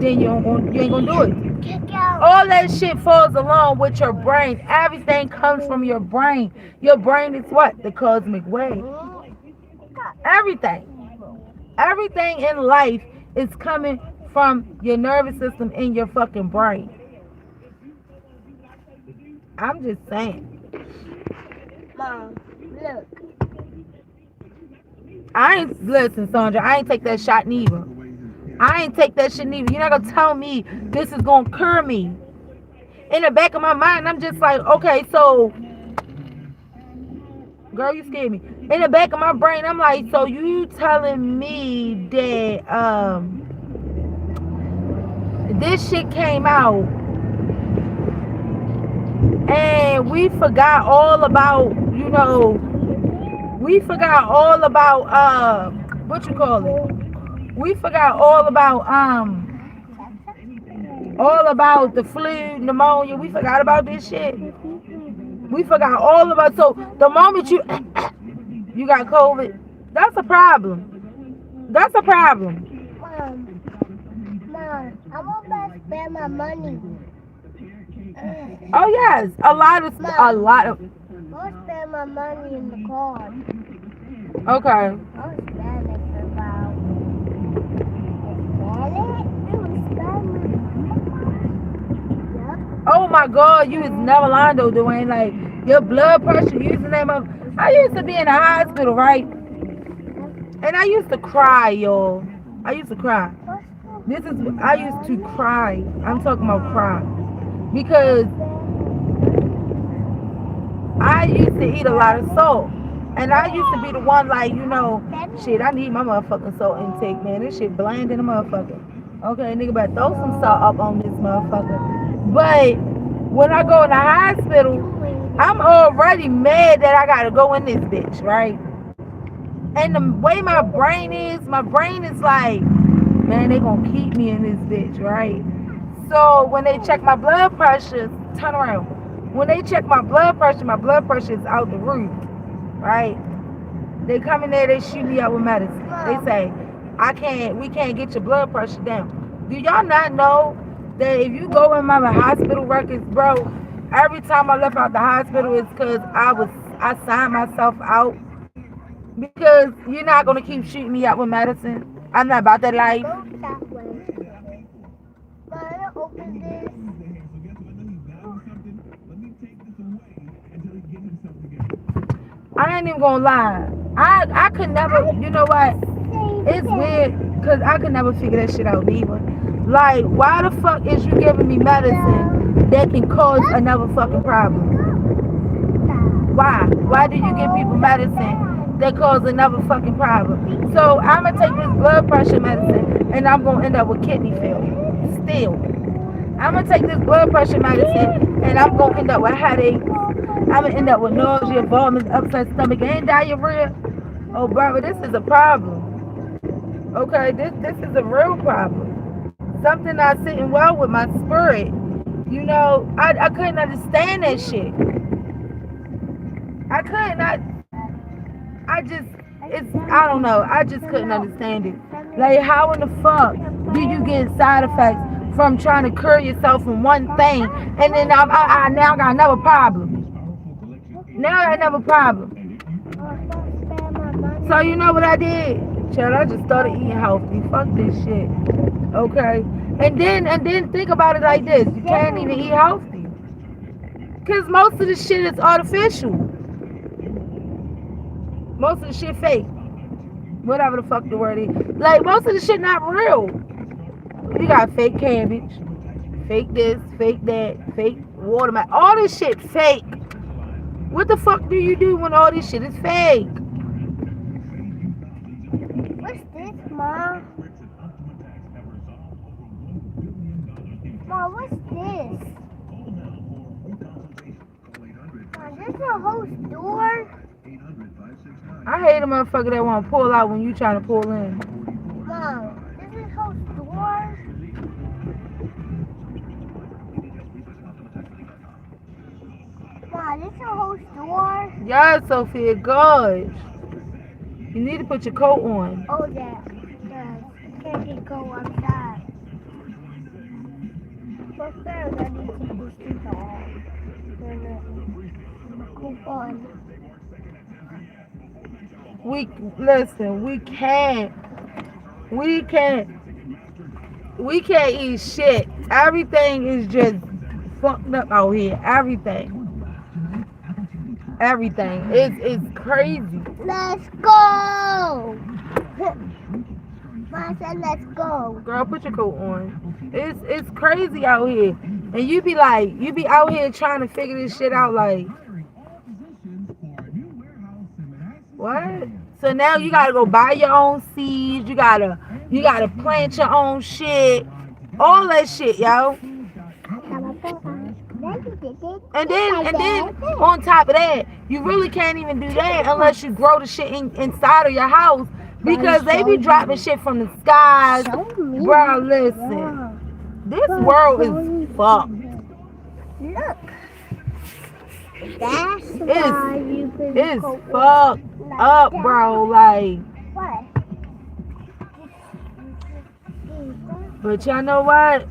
then you ain't gonna do it. All that shit falls along with your brain. Everything comes from your brain. Your brain is what? The cosmic wave. Everything. Everything in life is coming from your nervous system in your fucking brain. I'm just saying. Mom, look. Listen, Sandra, I ain't take that shot neither. I ain't take that shit neither. You're not gonna tell me this is gonna cure me. In the back of my mind, I'm just like, okay, so, girl, you scared me. In the back of my brain, I'm like, so you telling me that this shit came out and we forgot all about, you know, We forgot what you call it? We forgot all about the flu, pneumonia. We forgot about this shit. We forgot all about. So the moment you got COVID, that's a problem. That's a problem. Mom, I'm about to spend my money. Oh yes, a lot of. I'll spend my money in the car. Okay. I'll spend it for about. Oh my God, you is never lying though, Dwayne. Like your blood pressure, you used the name of. I used to be in a hospital, right? And I used to cry, y'all. I used to cry. I used to cry. I'm talking about cry. Because I used to eat a lot of salt. And I used to be the one like, shit, I need my motherfucking salt intake, man. This shit bland in the motherfucker. Okay, nigga better throw some salt up on this motherfucker. But when I go in the hospital, I'm already mad that I gotta go in this bitch, right? And the way my brain is like, man, they gonna keep me in this bitch, right? So when they check my blood pressure, turn around. When they check my blood pressure is out the roof, right? They come in there, they shoot me up with medicine. They say, we can't get your blood pressure down. Do y'all not know that if you go in my hospital records, bro, every time I left out the hospital, it's because I signed myself out. Because you're not gonna keep shooting me up with medicine. I'm not about that life. I ain't even gonna lie. I could never, you know what? It's weird because I could never figure that shit out neither. Like, why the fuck is you giving me medicine that can cause another fucking problem? Why? Why do you give people medicine that cause another fucking problem? So I'm gonna take this blood pressure medicine and I'm gonna end up with kidney failure. Still. I'm gonna take this blood pressure medicine and I'm gonna end up with headaches. I'm gonna end up with nausea, vomit, upset stomach, and diarrhea. Oh, brother, this is a problem. Okay, this is a real problem. Something not sitting well with my spirit. I couldn't understand that shit. I couldn't. I don't know. I just couldn't understand it. Like, how in the fuck do you get side effects from trying to cure yourself from one thing, and then I now got another problem? Now I got another problem. So you know what I did? Child, I just started eating healthy. Fuck this shit. Okay? And then think about it like this. You can't even eat healthy. Because most of the shit is artificial. Most of the shit fake. Whatever the fuck the word is. Like, most of the shit not real. You got fake cabbage. Fake this, fake that, fake watermelon. All this shit fake. What the fuck do you do when all this shit is fake? What's this, Mom? Mom, what's this? Mom, this is a whole store? I hate a motherfucker that want to pull out when you trying to pull in. Mom, this is a whole store? Mom, this is a whole store? Yes, Sophia, gosh. You need to put your coat on. Oh, yeah. Can't get go outside. First, I need to put this on. Coupon. We can't eat shit. Everything is just fucked up out here. Everything. It's crazy. Let's go. Mom said let's go. Girl, put your coat on. It's crazy out here. And you be out here trying to figure this shit out like, what? So now you gotta go buy your own seeds. You gotta plant your own shit. All that shit, yo. And then on top of that, you really can't even do that unless you grow the shit inside of your house because they be dropping shit from the skies. Bro, listen, this world is fucked. Look. That's why you can It's fucked up, bro. Like, What? but y'all know what?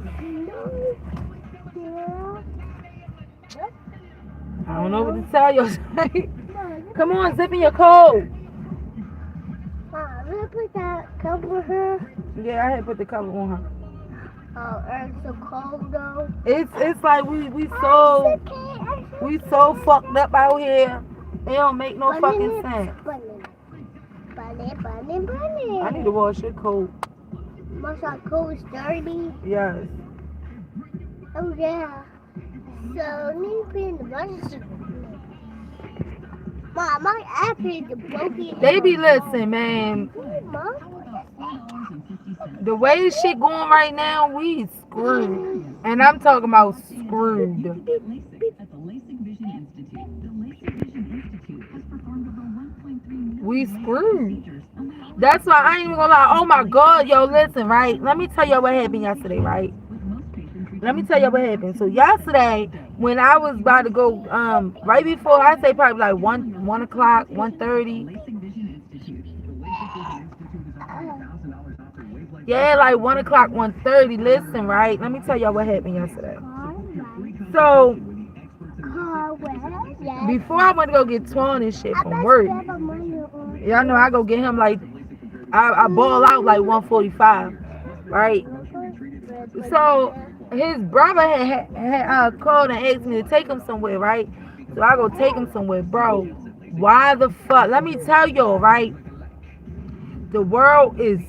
I don't know what to tell you. Come on, zip in your coat. Mom, let me put that cover her. Yeah, I had put the cover on her. Oh, it's so cold though. It's like we so fucked up out here. It don't make no fucking sense. Bunny. I need to wash your coat. Must our coat is dirty? Yes. Oh yeah. So need to be in the bus. Mom, my iPad is broken. They be listening, man. Mom? The way this shit going right now, we screwed. And I'm talking about screwed. We screwed. That's why I ain't even gonna lie. Oh my God, yo, listen, right? Let me tell you what happened yesterday, right? Let me tell you what happened. So yesterday, when I was about to go, right before, I say probably like 1 o'clock, 1:30. Yeah, like 1 o'clock, 1:30. Listen, right? Let me tell y'all what happened yesterday. So, before I went to go get Twan and shit from work, y'all know I go get him like, I ball out like 1:45, right? So, his brother had called and asked me to take him somewhere, right? So I go take him somewhere, bro. Why the fuck? Let me tell y'all, right? The world is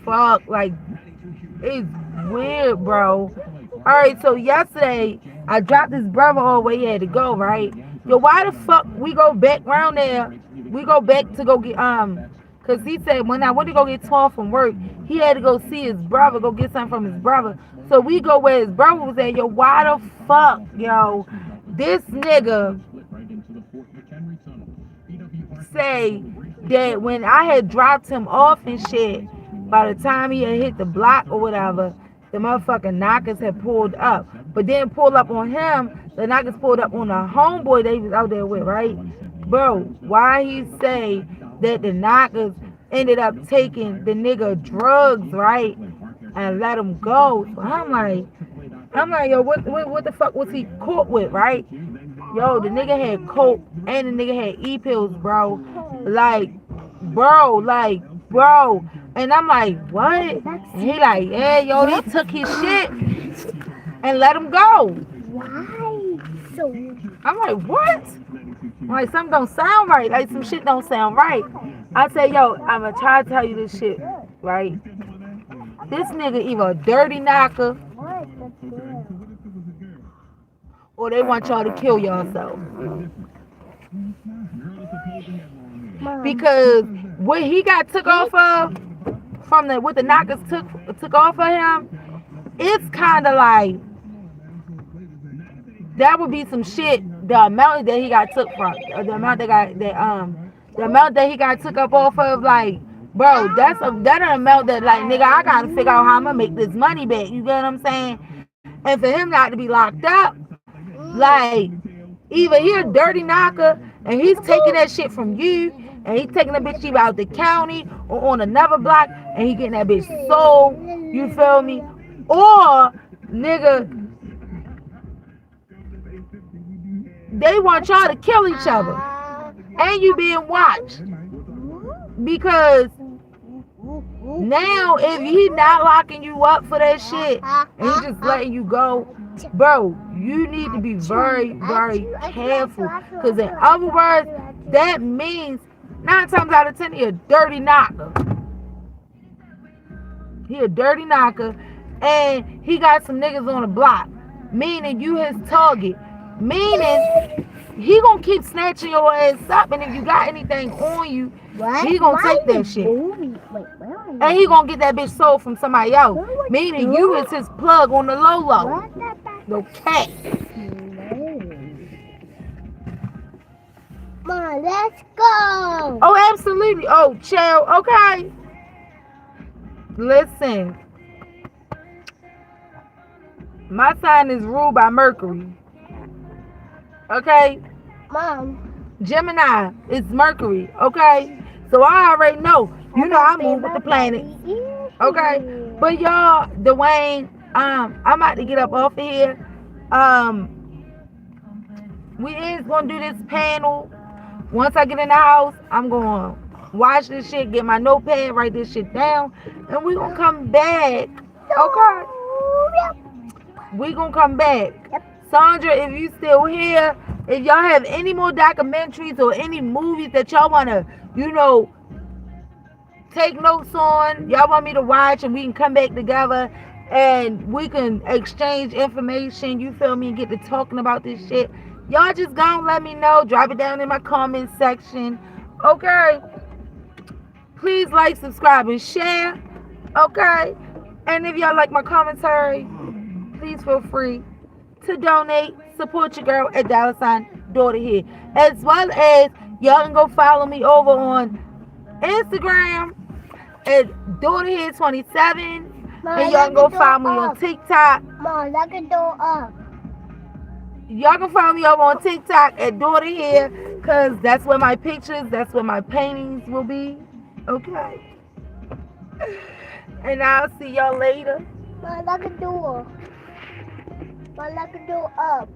fucked. Like, it's weird, bro. Alright, so yesterday I dropped his brother all where he had to go, right? Yo, why the fuck we go back round there? We go back to go get cause he said when I went to go get 12 from work, he had to go see his brother, go get something from his brother. So we go where his brother was at. Yo, why the fuck, yo, this nigga say that when I had dropped him off and shit, by the time he had hit the block or whatever, the motherfucking knockers had pulled up. But then pulled up on him, the knockers pulled up on the homeboy they was out there with, right? Bro, why he say that the knockers ended up taking the nigga drugs, right? And let him go. So I'm like, yo, what the fuck was he caught with, right? Yo, the nigga had coke and the nigga had e-pills, bro. Like, bro. And I'm like, what? And he like, yeah, yo, they took his shit and let him go. Why? So I'm like, what? I'm like, something don't sound right. Like, some shit don't sound right. I say, yo, I'm going to try to tell you this shit, right? This nigga either a dirty knocker or they want y'all to kill yourself. Because what he got took off of, from what the knockers took off of him, it's kind of like, that would be some shit, the amount that he got took from, or the amount that he got took up off of, like, bro, that's an amount that, like, nigga, I gotta figure out how I'm gonna make this money back, you get what I'm saying? And for him not to be locked up, like, either he a dirty knocker, and he's taking that shit from you, and he's taking the bitch either out the county, or on another block, and he getting that bitch sold, you feel me? Or, nigga, they want y'all to kill each other, and you being watched. Because now if he not locking you up for that shit and he just letting you go, bro, you need to be very, very careful. Because in other words, that means 9 times out of 10 he a dirty knocker. He a dirty knocker, and he got some niggas on the block, meaning you his target, meaning he gonna keep snatching your ass up, and if you got anything on you, he gonna take that shit. And he gonna get that bitch sold from somebody else. Meaning you is his plug on the low. No cat. Mom, let's go. Oh, absolutely. Oh, chill. Okay. Listen. My sign is ruled by Mercury. Okay? Mom. Gemini is Mercury. Okay? So I already know. You know I move with the planets. Okay? But y'all, Dwayne, I'm about to get up off of here. We is gonna do this panel. Once I get in the house, I'm gonna watch this shit, get my notepad, write this shit down, and we gonna come back. Okay? We gonna come back. Sandra, if you still here, if y'all have any more documentaries or any movies that y'all wanna, take notes on, y'all want me to watch, and we can come back together and we can exchange information, you feel me, and get to talking about this shit. Y'all just gonna let me know. Drop it down in my comment section. Okay? Please like, subscribe, and share. Okay? And if y'all like my commentary, please feel free to donate. Support your girl at $daughter here. As well as y'all can go follow me over on Instagram at daughterhead27. And y'all can go follow me on TikTok. Mom, lock the door up. Y'all can follow me over on TikTok at Daughter Here, because that's where my pictures, that's where my paintings will be. Okay? And I'll see y'all later. Mom, lock the door. Mom, lock the door up.